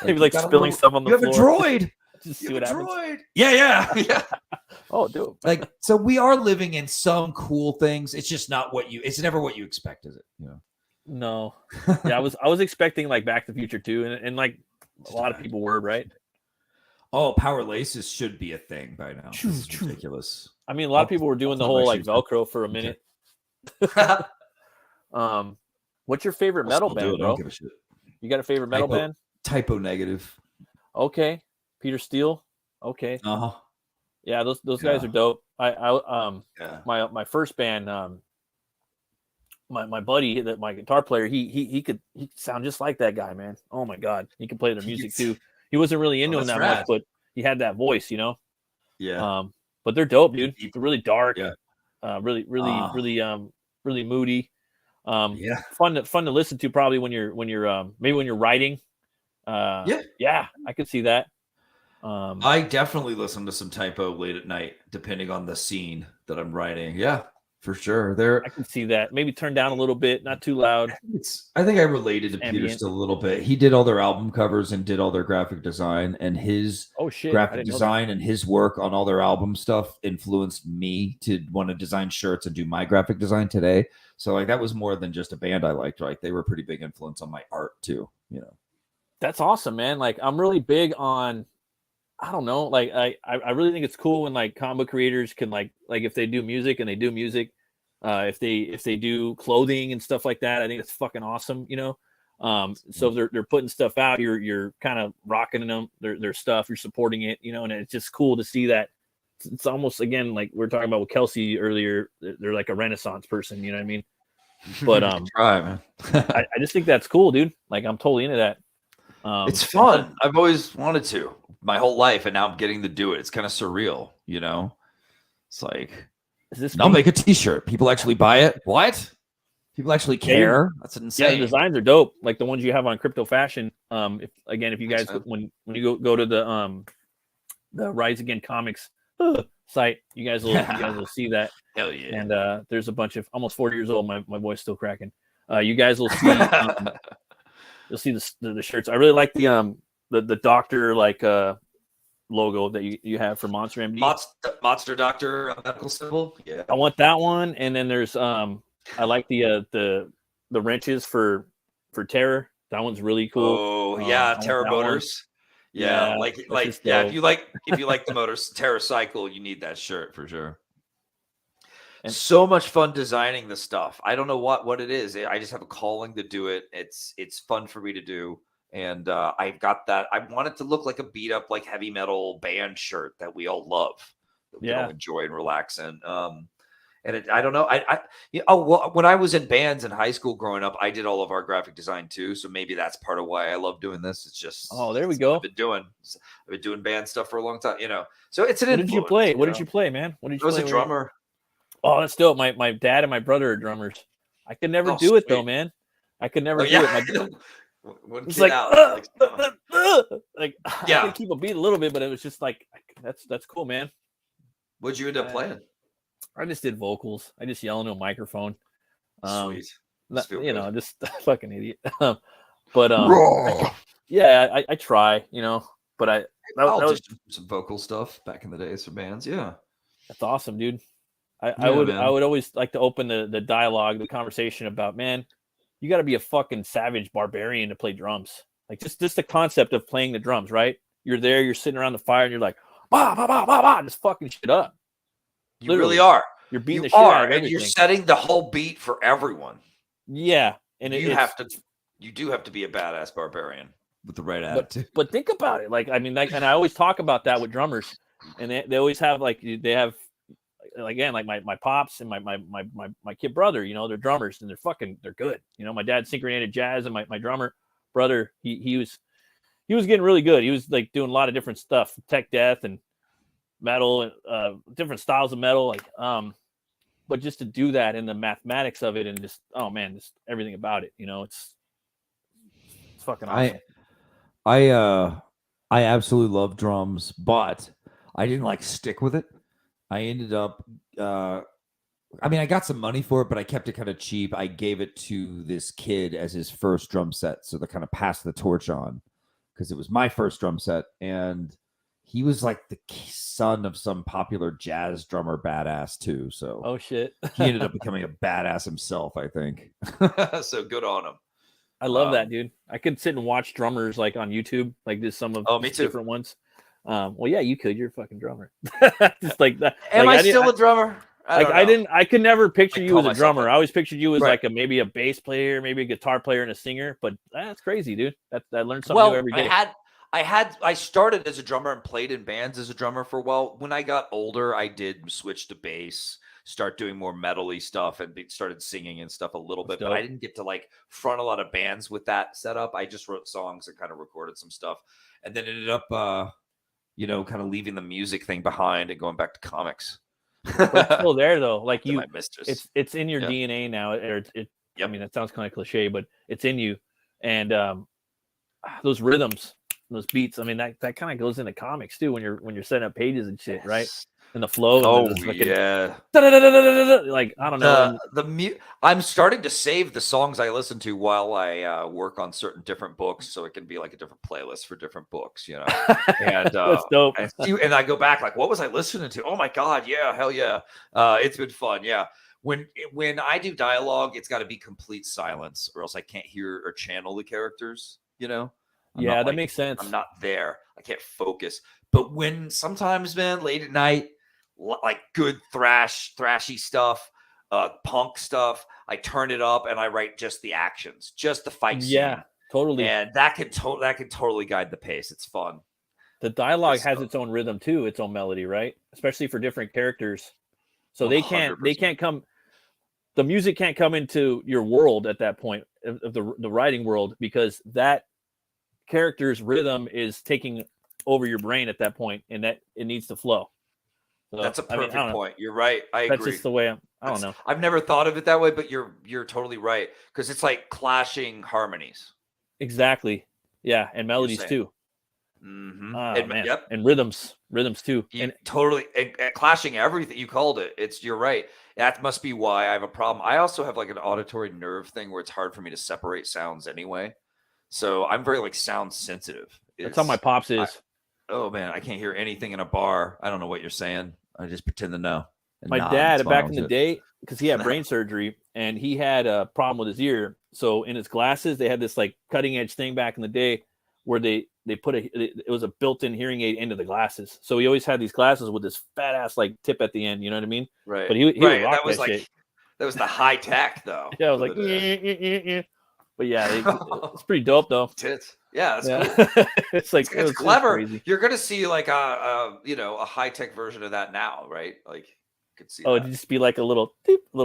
Maybe like spilling stuff on the floor. You have a droid. Just see what happens. Droid. Yeah. Oh, dude. Like, so we are living in some cool things. It's just not it's never what you expect, is it? Yeah. No. Yeah, I was expecting like Back to the Future too, and like a lot of people were, right? Oh, power laces should be a thing by now. This is ridiculous. I mean, a lot of people were doing the whole like Velcro for a minute. What's your favorite metal band, bro? You got a favorite metal band? Typo Negative. Okay. Peter Steele. Okay. Yeah, those guys are dope. My first band, my buddy, my guitar player, he could sound just like that guy, man. Oh my god, he could play their music too. He wasn't really into them that much, but he had that voice, you know. Yeah. But they're dope, dude. They're really dark. Yeah. Really moody. Yeah. Fun to listen to probably when you're maybe when you're writing. Yeah, I could see that. I definitely listen to some Typo late at night, depending on the scene that I'm writing. Yeah, for sure. I can see that. Maybe turn down a little bit, not too loud. I think I related to Peter still a little bit. He did all their album covers and did all their graphic design, and his graphic design and his work on all their album stuff influenced me to want to design shirts and do my graphic design today. So like that was more than just a band I liked. Like they were a pretty big influence on my art too. You know, that's awesome, man. Like I'm really big on. I don't know. Like I really think it's cool when like comic book creators can like if they do music and they do music, if they do clothing and stuff like that, I think it's fucking awesome. You know, so they're putting stuff out. You're kind of rocking them their stuff. You're supporting it. You know, and it's just cool to see that. It's almost again like we were talking about with Kelsey earlier. They're like a Renaissance person. You know what I mean? But right, man. I just think that's cool, dude. Like I'm totally into that. It's fun. I've always wanted to my whole life, and now I'm getting to do it. It's kind of surreal, you know. It's like, I'll make a T-shirt. People actually buy it. What? People actually care? That's insane. Yeah, the designs are dope. Like the ones you have on Crypto Fashion. If you guys when you go to the Rise Again Comics site, you guys will see that. Hell yeah! And there's a bunch of almost 40 years old. My voice still cracking. You guys will see. You'll see the shirts. I really like the doctor logo that you have for Monster MD. Monster Doctor medical symbol. Yeah, I want that one. And then there's I like the wrenches for Terror. That one's really cool. Oh yeah, Terror Motors. Yeah, if you like the motors TerraCycle, you need that shirt for sure. And so much fun designing this stuff. I don't know what it is. I just have a calling to do it. It's fun for me to do. And I've got that. I want it to look like a beat up, like heavy metal band shirt that we all love, that we all enjoy and relax in. I don't know. When I was in bands in high school growing up, I did all of our graphic design too. So maybe that's part of why I love doing this. It's just there we go. I've been doing band stuff for a long time, you know. So it's an. What did you play? What did you play, man? What did you play? I was a drummer. Oh, that's dope. My dad and my brother are drummers. I could never Oh, do it though, sweet. man. I could never Oh do yeah. it. One It's kid like, out. like I Yeah. could keep a beat a little bit, but it was just like that's cool, man. What'd you end up playing? I just did vocals. I just yell into a microphone. Sweet. You know, just fucking idiot. But yeah, I try, you know, but I'll that was just do some vocal stuff back in the days for bands. Yeah. that's awesome, dude. I Yeah, would man. I would always like to open the dialogue, the conversation about, man, you got to be a fucking savage barbarian to play drums. Like just the concept of playing the drums, right? You're there, you're sitting around the fire, and you're like, bah, bah, bah, bah, bah, just fucking shit up. You really are. You're beating the You shit out are, of and everything. you're setting the whole beat for everyone. Yeah, and You do have to be a badass barbarian with the right attitude. But think about it. Like, I mean, like, and I always talk about that with drummers, and they always have like again, like my pops and my kid brother, you know, they're drummers and they're good. You know, my dad syncorated jazz, and my drummer brother, he was getting really good. He was like doing a lot of different stuff, tech death and metal and different styles of metal, like but just to do that and the mathematics of it and just, oh man, just everything about it, you know, it's fucking awesome. I absolutely love drums, but I didn't like stick with it. I ended up I mean, I got some money for it, but I kept it kind of cheap. I gave it to this kid as his first drum set, so to kind of pass the torch on, because it was my first drum set, and he was like the son of some popular jazz drummer badass too. So oh shit, he ended up becoming a badass himself, I think. So good on him. I love that, dude. I could sit and watch drummers like on YouTube, like just some of me too. different ones. Well, yeah, you could. You're a fucking drummer. Just like that. Am like, I still a drummer? I could never picture you as a myself drummer. a- I always pictured you as Right. like maybe a bass player, maybe a guitar player and a singer. But that's crazy, dude. I learned something new every day. I started as a drummer and played in bands as a drummer for a while. When I got older, I did switch to bass, start doing more metal-y stuff, and started singing and stuff a little bit. But I didn't get to like front a lot of bands with that setup. I just wrote songs and kind of recorded some stuff, and then ended up, kind of leaving the music thing behind and going back to comics. But it's still there though. Like my mistress. it's in your DNA now. I mean, that sounds kind of cliche, but it's in you. And those rhythms, those beats. I mean, that kind of goes into comics too when you're setting up pages and shit, right? And the flow. Oh and yeah. Like I don't know. I'm starting to save the songs I listen to while I work on certain different books, so it can be like a different playlist for different books, you know. And that's dope. And I go back like, what was I listening to? Oh my god, yeah, hell yeah. It's been fun, yeah. When I do dialogue, it's got to be complete silence, or else I can't hear or channel the characters, you know. That makes sense. I'm not there. I can't focus. But when sometimes, man, late at night, like good thrashy stuff, punk stuff, I turn it up and I write just the actions, just the fight scene. Yeah, totally. And that can totally guide the pace. It's fun. The dialogue has its own rhythm too, its own melody, right? Especially for different characters. So 100%. they can't come. The music can't come into your world at that point of the writing world, because that character's rhythm is taking over your brain at that point, and that it needs to flow. So, that's a perfect point. You're right. I agree. That's just the way I don't know. I've never thought of it that way, but you're totally right, because it's like clashing harmonies. Exactly. Yeah, and melodies too. Mm-hmm. And rhythms too. And totally and clashing everything. You called it. You're right. That must be why I have a problem. I also have like an auditory nerve thing where it's hard for me to separate sounds anyway. So I'm very like sound sensitive. That's how my pops is. Oh man, I can't hear anything in a bar. I don't know what you're saying. I just pretend to know. My dad, back in the day, because he had brain surgery and he had a problem with his ear. So in his glasses, they had this like cutting edge thing back in the day where they put it was a built-in hearing aid into the glasses. So he always had these glasses with this fat ass like tip at the end. You know what I mean? Right. But he would rock that was like shit. That was the high tech though. Yeah, I was like, but yeah, it's pretty dope though. Tits. Yeah, that's cool. It's like it's clever. You're gonna see like a high tech version of that now, right? Like you could see. It'd just be like a little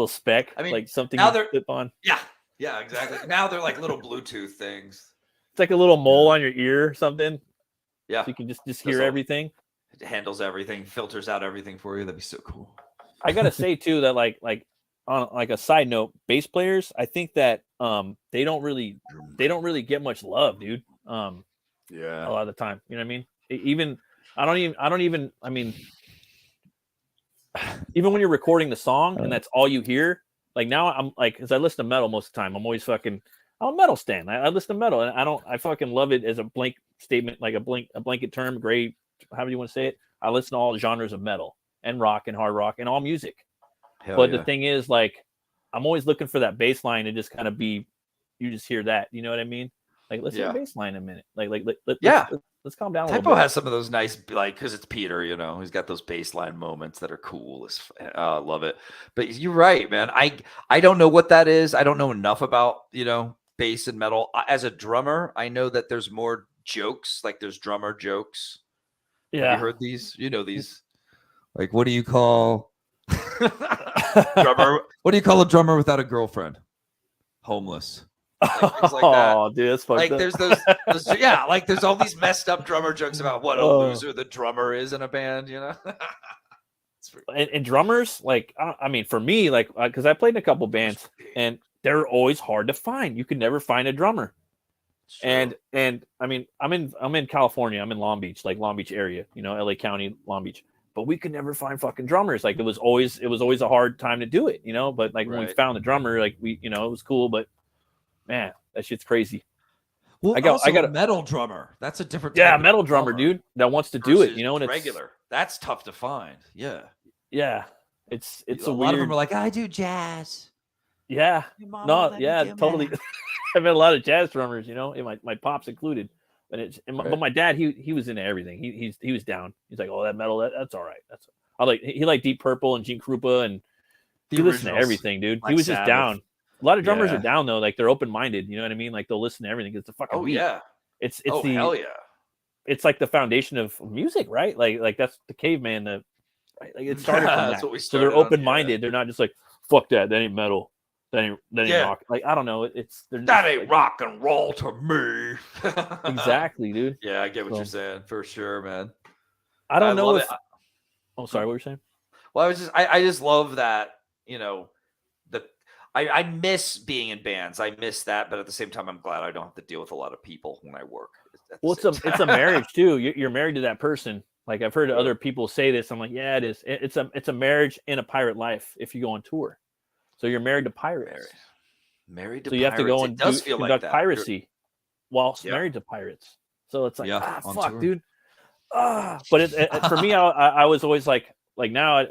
speck. I mean, like something now you flip on. Yeah, exactly. Now they're like little Bluetooth things. It's like a little mole on your ear or something. Yeah, so you can just hear everything. It handles everything, filters out everything for you. That'd be so cool. I gotta say too that like on like a side note, bass players, I think that they don't really get much love, dude. Yeah. A lot of the time, you know what I mean? Even I don't even I mean, even when you're recording the song and that's all you hear, like now I'm like, because I listen to metal most of the time, I'm always fucking, I'm a metal stan. I listen to metal, and I fucking love it as a blank statement, like a blanket term, gray, however you want to say it. I listen to all genres of metal and rock and hard rock and all music. Hell But yeah. the thing is, like, I'm always looking for that bass line to just kind of be, you just hear that, you know what I mean? Like, let's hear the bass line in a minute. Let's calm down a little Typo bit. has some of those nice, like, because it's Peter, you know, he's got those baseline moments that are cool. Love it. But you're right, man. I don't know what that is. I don't know enough about, you know, bass and metal. As a drummer, I know that there's more jokes, like there's drummer jokes. Yeah. Have you heard these? You know these. Like, what do you call drummer? What do you call a drummer without a girlfriend? Homeless. Like, things like that. Oh, dude, that's fucked Like up. there's those yeah, like there's all these messed up drummer jokes about what a loser the drummer is in a band, you know. And drummers, like, I mean, for me, like, because I played in a couple bands, and they're always hard to find. You could never find a drummer. And I mean, I'm in California. I'm in Long Beach, like Long Beach area, you know, LA County, Long Beach. But we could never find fucking drummers. Like it was always a hard time to do it, you know. But like when we found the drummer, like you know, it was cool. But man, that shit's crazy. Well, I got a metal drummer. That's a different. Yeah, metal drummer, dude, that wants to do it, you know. And regular. That's tough to find. Yeah. Yeah, it's a lot of them are like, I do jazz. Yeah, no, yeah, totally. I've met a lot of jazz drummers, you know, and my pops included. But but my dad, he was into everything. He was down. He's like, oh, that metal, that's all right. He liked Deep Purple and Gene Krupa, and he listened to everything, dude. Like he was just Sabbath. down. A lot of drummers are down though, like they're open minded. You know what I mean? Like they'll listen to everything. It's the fucking beat. Yeah. It's hell yeah. It's like the foundation of music, right? Like that's the caveman. Like it started from that's that. what we So they're started on, open minded. They're not just like, fuck that. That ain't metal. That ain't rock. Like I don't know. That ain't rock and roll to me. Exactly, dude. Yeah, I get what you're saying for sure, man. I don't know if. It. Oh, sorry. What were you saying? Well, I just love that. You know, I miss being in bands. I miss that, but at the same time, I'm glad I don't have to deal with a lot of people when I work. Well, it's a marriage too. You're married to that person. Like I've heard other people say this. I'm like, yeah, it is. It's a marriage in a pirate life if you go on tour. So you're married to pirates. Married to so you have to go and conduct like piracy whilst married to pirates. So it's like, fuck, tour. dude. But for me, I was always like now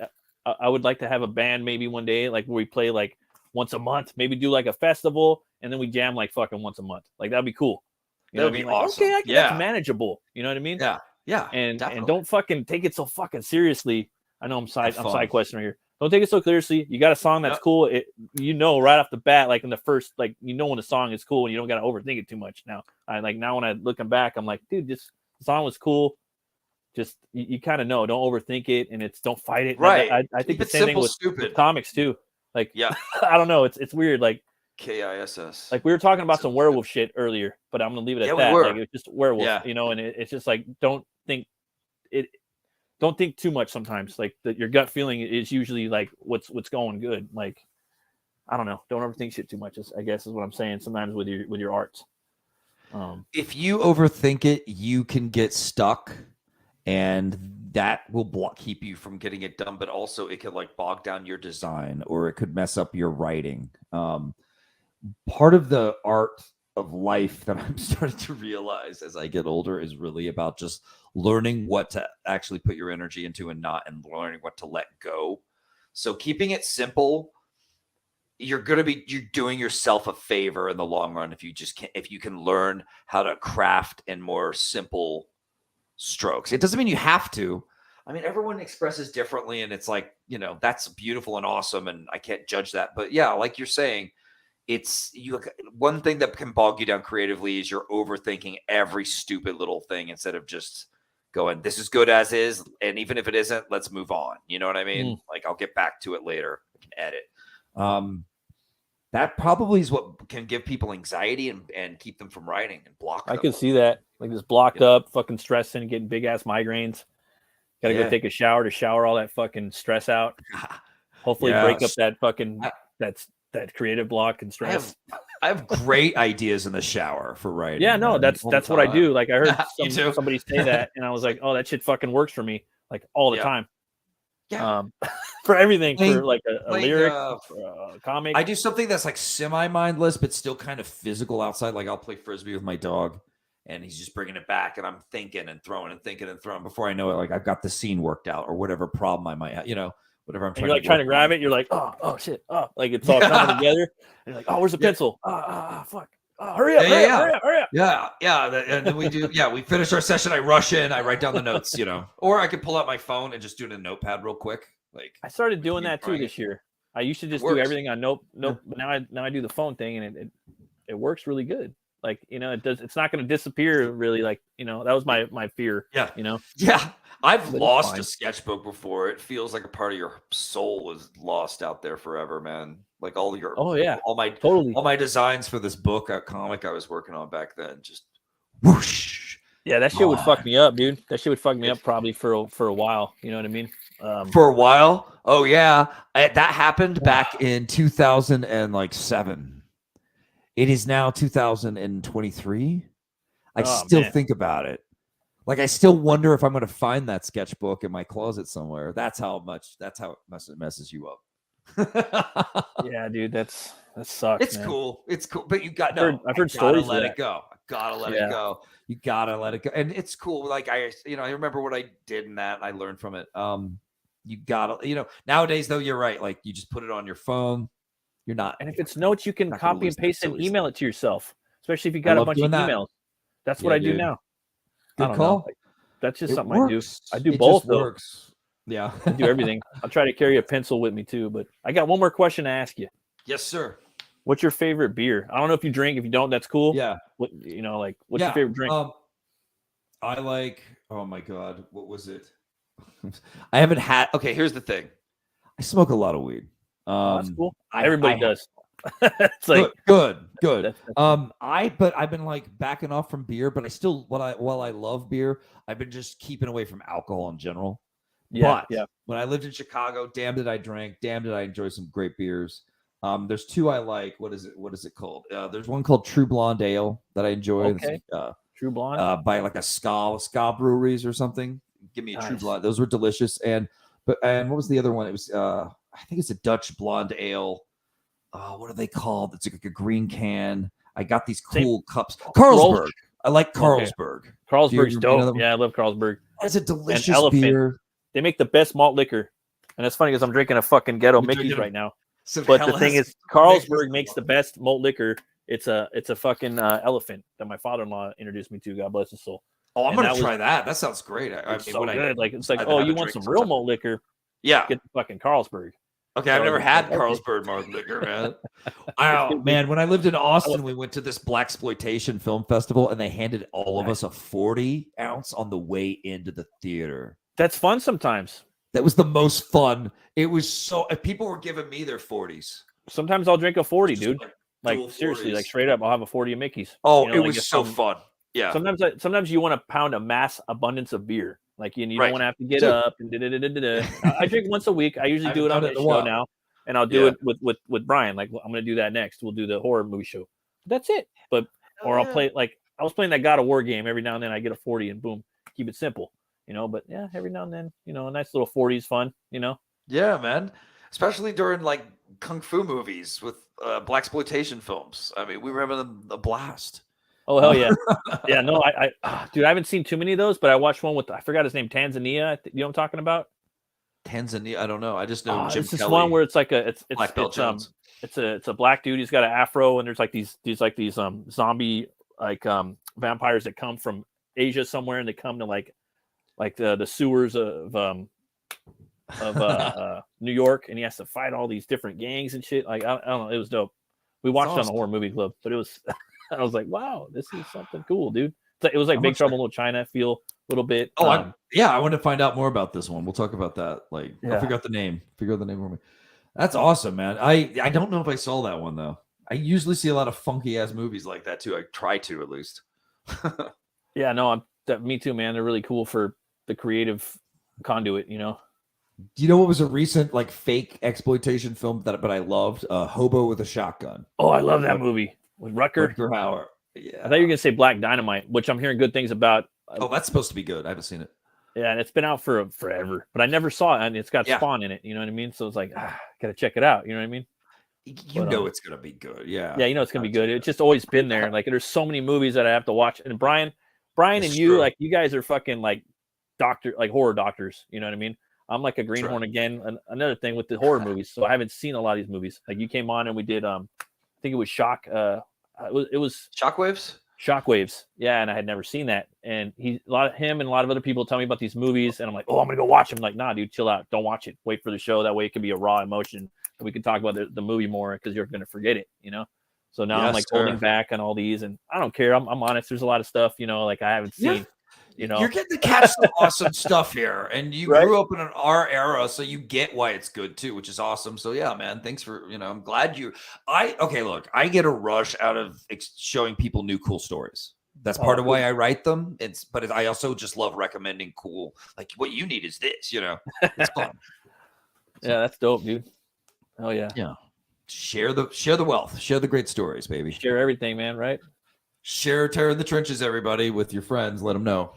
I would like to have a band maybe one day, like where we play like once a month, maybe do like a festival, and then we jam like fucking once a month. Like that'd be cool. You know what I mean? Like, awesome. Okay, that's manageable. You know what I mean? Yeah. And don't fucking take it so fucking seriously. I know I'm side questing right here. Don't take it so seriously. You got a song that's cool. You know right off the bat, like in the first, like you know when the song is cool and you don't gotta overthink it too much. Now when I looking back, I'm like, dude, this song was cool. Just you kind of know. Don't overthink it, and don't fight it. Right. I think the same thing with comics too. Like I don't know. It's weird. Like KISS. Like we were talking about some werewolf shit earlier, but I'm gonna leave it at that. Like it's just werewolf, you know, and it's just like don't think too much sometimes. Like your gut feeling is usually like what's going good. Like I don't know, don't overthink shit too much. I guess is what I'm saying. Sometimes with your arts, if you overthink it, you can get stuck, and that will keep you from getting it done. But also, it could like bog down your design, or it could mess up your writing. Part of the art of life that I'm starting to realize as I get older is really about just learning what to actually put your energy into and learning what to let go. So keeping it simple, you're doing yourself a favor in the long run if you can learn how to craft in more simple strokes. It doesn't mean you have to. I mean, everyone expresses differently, and it's like, you know, that's beautiful and awesome, and I can't judge that. But yeah, like you're saying, one thing that can bog you down creatively is you're overthinking every stupid little thing instead of just going, this is good as is, and even if it isn't, let's move on. You know what I mean? Like I'll get back to it later. I can edit. That probably is what can give people anxiety and keep them from writing and block them. I could see that, like just blocked up, fucking stressing, getting big ass migraines. Gotta go take a shower to shower all that fucking stress out. Hopefully break up that fucking that creative block and stress. I have great ideas in the shower for writing. Yeah, no, that's what I do. Like I heard somebody say that, and I was like, oh, that shit fucking works for me, like all the time. Yeah. For everything, for like a lyric, for a comic. I do something that's like semi-mindless, but still kind of physical outside. Like I'll play Frisbee with my dog, and he's just bringing it back, and I'm thinking and throwing and thinking and throwing. Before I know it, like I've got the scene worked out or whatever problem I might have, whatever I'm trying. You're like trying to grab it. You're like, oh shit, like it's all coming together. And you're like, oh, where's the pencil? Fuck. Oh, hurry up, hurry up. And then we do. Yeah, we finish our session. I rush in. I write down the notes. Or I could pull out my phone and just do it in a notepad real quick. Like I started doing that too this year. I used to just do everything on note. But now I do the phone thing, and it works really good. Like it does. It's not going to disappear really. Like that was my fear. Yeah. Yeah. I've lost a sketchbook before. It feels like a part of your soul is lost out there forever, man. Like all your all my designs for this comic I was working on back then, just whoosh. Yeah, that shit would fuck me up, dude. That shit would fuck me up probably for a while. You know what I mean? For a while. Oh yeah, that happened back in 2007. It is now 2023. I still think about it. Like I still wonder if I'm going to find that sketchbook in my closet somewhere. That's how it messes you up. Yeah, dude, that sucks. It's cool. It's cool, but I've heard stories. Let it go. I gotta let it go. You gotta let it go, and it's cool. Like I remember what I did in that. And I learned from it. You gotta, nowadays though, you're right. Like you just put it on your phone. You're not. And if it's notes, you can copy and paste and email it to yourself. Especially if you got a bunch of emails. That's what I do now. Good call. That's just something I do. I do both though. Works. Yeah. I do everything. I'll try to carry a pencil with me too. But I got one more question to ask you. Yes, sir. What's your favorite beer? I don't know if you drink. If you don't, that's cool. Yeah. What's your favorite drink? I like. Oh my god, what was it? I haven't had. Okay, here's the thing. I smoke a lot of weed. That's cool. Everybody does. It's like good. But I've been like backing off from beer, but I still while I love beer, I've been just keeping away from alcohol in general. Yeah. When I lived in Chicago, damn did I drank, damn did I enjoy some great beers. There's two I like. What is it called? There's one called True Blonde Ale that I enjoy. Okay. True Blonde by like a ska breweries or something. Give me a True Blonde. Those were delicious. And what was the other one? It was I think it's a Dutch Blonde Ale. What are they called? It's like a green can. I got these cool cups. Carlsberg. I like Carlsberg. Okay. Carlsberg's dope. Yeah, I love Carlsberg. It's a delicious beer. They make the best malt liquor. And it's funny because I'm drinking a fucking Ghetto Mickey's right now. But the thing is, Carlsberg makes the best malt liquor. It's a fucking elephant that my father-in-law introduced me to. God bless his soul. Oh, I'm gonna try that. That sounds great. It's so good. It's like, you want some real malt liquor? Yeah, get the fucking Carlsberg. Okay, I've never had Carlsberg malt liquor, man. Man, when I lived in Austin, we went to this blaxploitation film festival, and they handed all of us a 40-ounce on the way into the theater. That's fun sometimes. That was the most fun. It was so. People were giving me their 40s. Sometimes I'll drink a 40, dude. Like seriously, 40s. Like straight up, I'll have a 40 of Mickey's. Oh, it was so fun. Yeah. Sometimes you want to pound a mass abundance of beer. Like you don't want to have to get up and I drink once a week. I usually do it on the show now, and I'll do it with Brian. Like I'm gonna do that next. We'll do the horror movie show. That's it. Or I'll play like I was playing that God of War game. Every now and then I get a 40 and boom, keep it simple. But yeah, every now and then, a nice little 40 is fun. Yeah, man. Especially during like kung fu movies with blaxploitation films. I mean, we remember them a blast. Oh hell yeah, yeah. No, dude, I haven't seen too many of those, but I watched one with I forgot his name, Tanzania. You know what I'm talking about? Tanzania. I don't know. I just know Jim it's this Kelly. one where it's like it's a black dude. He's got an afro, and there's like these zombie vampires that come from Asia somewhere, and they come to like the sewers of New York, and he has to fight all these different gangs and shit. Like I don't know, it was dope. We watched it on the Horror Movie Club, but it was. I was like, wow, this is something cool, dude. It was like Big Trouble in Little China feel a little bit. Oh, I want to find out more about this one. We'll talk about that. Like, I'll figure out the name. Figure out the name for me. That's awesome, man. I don't know if I saw that one though. I usually see a lot of funky ass movies like that too. I try to at least. Yeah, no, me too, man. They're really cool for the creative conduit, Do you know what was a recent like fake exploitation film but I loved? Hobo with a Shotgun. Oh, I love that movie with Rucker. Rutger Hauer. Yeah. I thought you were gonna say Black Dynamite, which I'm hearing good things about. Oh, that's supposed to be good. I haven't seen it. Yeah, and it's been out for forever, but I never saw it, and it's got Yeah. Spawn in it. You know what I mean? So it's like, gotta check it out. You know what I mean? You know it's gonna be good. Yeah. Yeah, you know it's gonna be good. It's just always been there. Like there's so many movies that I have to watch. And Brian and It's you, true. like you guys are fucking like horror doctors. You know what I mean? I'm like a greenhorn again. Another thing with the horror movies. So I haven't seen a lot of these movies. Like you came on and we did I think it was Shock. It was Shockwaves. Shockwaves. Yeah, and I had never seen that. And him and a lot of other people tell me about these movies, and I'm like, oh, I'm gonna go watch them. Like, nah, dude, chill out. Don't watch it. Wait for the show. That way it can be a raw emotion. And we can talk about the movie more because you're gonna forget it, you know? So now I'm like holding back on all these, and I don't care. I'm honest. There's a lot of stuff, you know, like I haven't seen. You know, you're getting to catch some awesome stuff here, and you grew up in our era, so you get why it's good too, which is awesome. So yeah, man, thanks for I'm glad you. Look, I get a rush out of showing people new cool stories. That's part of why I write them. But I also just love recommending cool, like what you need is this. It's fun. Yeah, that's dope, dude. Oh yeah, yeah. Share the wealth, share the great stories, baby. Share everything, man. Right? Share Terror in the Trenches, everybody, with your friends. Let them know.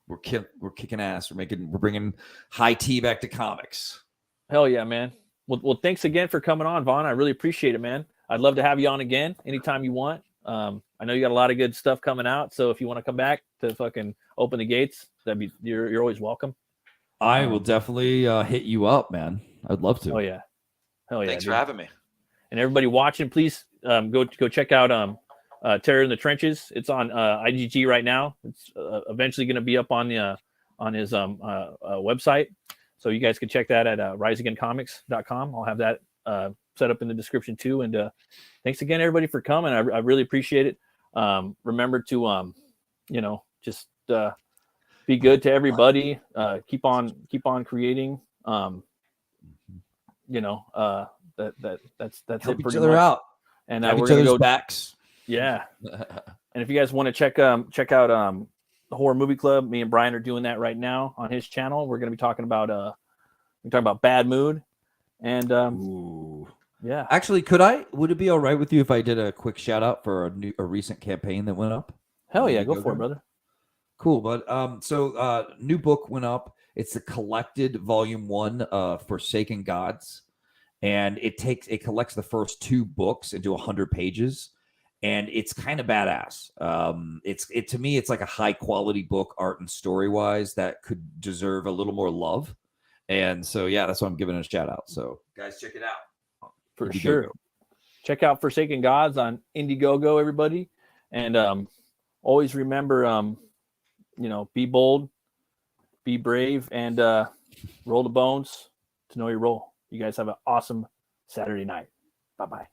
We're kicking ass. We're bringing high tea back to comics. Hell yeah, man. Well, thanks again for coming on, Vaughn. I really appreciate it, man. I'd love to have you on again anytime you want. I know you got a lot of good stuff coming out, so if you want to come back to fucking open the gates, you're always welcome. I will definitely hit you up, man. I'd love to. Oh yeah, hell yeah. Thanks for having me. And everybody watching, please go check out Terror in the Trenches. It's on IGG right now. It's eventually going to be up on his website, so you guys can check that at riseagaincomics.com. I'll have that set up in the description too. And thanks again, everybody, for coming. I really appreciate it. Remember to just be good to everybody. Keep on creating. That's help it pretty each other much. out And have we're each gonna other's go backs. Yeah. And if you guys want to check out the Horror Movie Club, me and Brian are doing that right now on his channel. We're going to be talking about Bad Mood, and yeah. Actually, would it be all right with you if I did a quick shout out for a recent campaign that went up? Hell yeah, go for it, brother. Cool, bud. So new book went up. It's the collected volume 1 of Forsaken Gods, and it collects the first 2 books into 100 pages. And it's kind of badass. To me, it's like a high quality book, art and story wise, that could deserve a little more love. And so, yeah, that's why I'm giving it a shout out. So, Guys, check it out for sure. Check out Forsaken Gods on Indiegogo, everybody, and always remember, be bold, be brave, and roll the bones to know your role. You guys have an awesome Saturday night. Bye bye.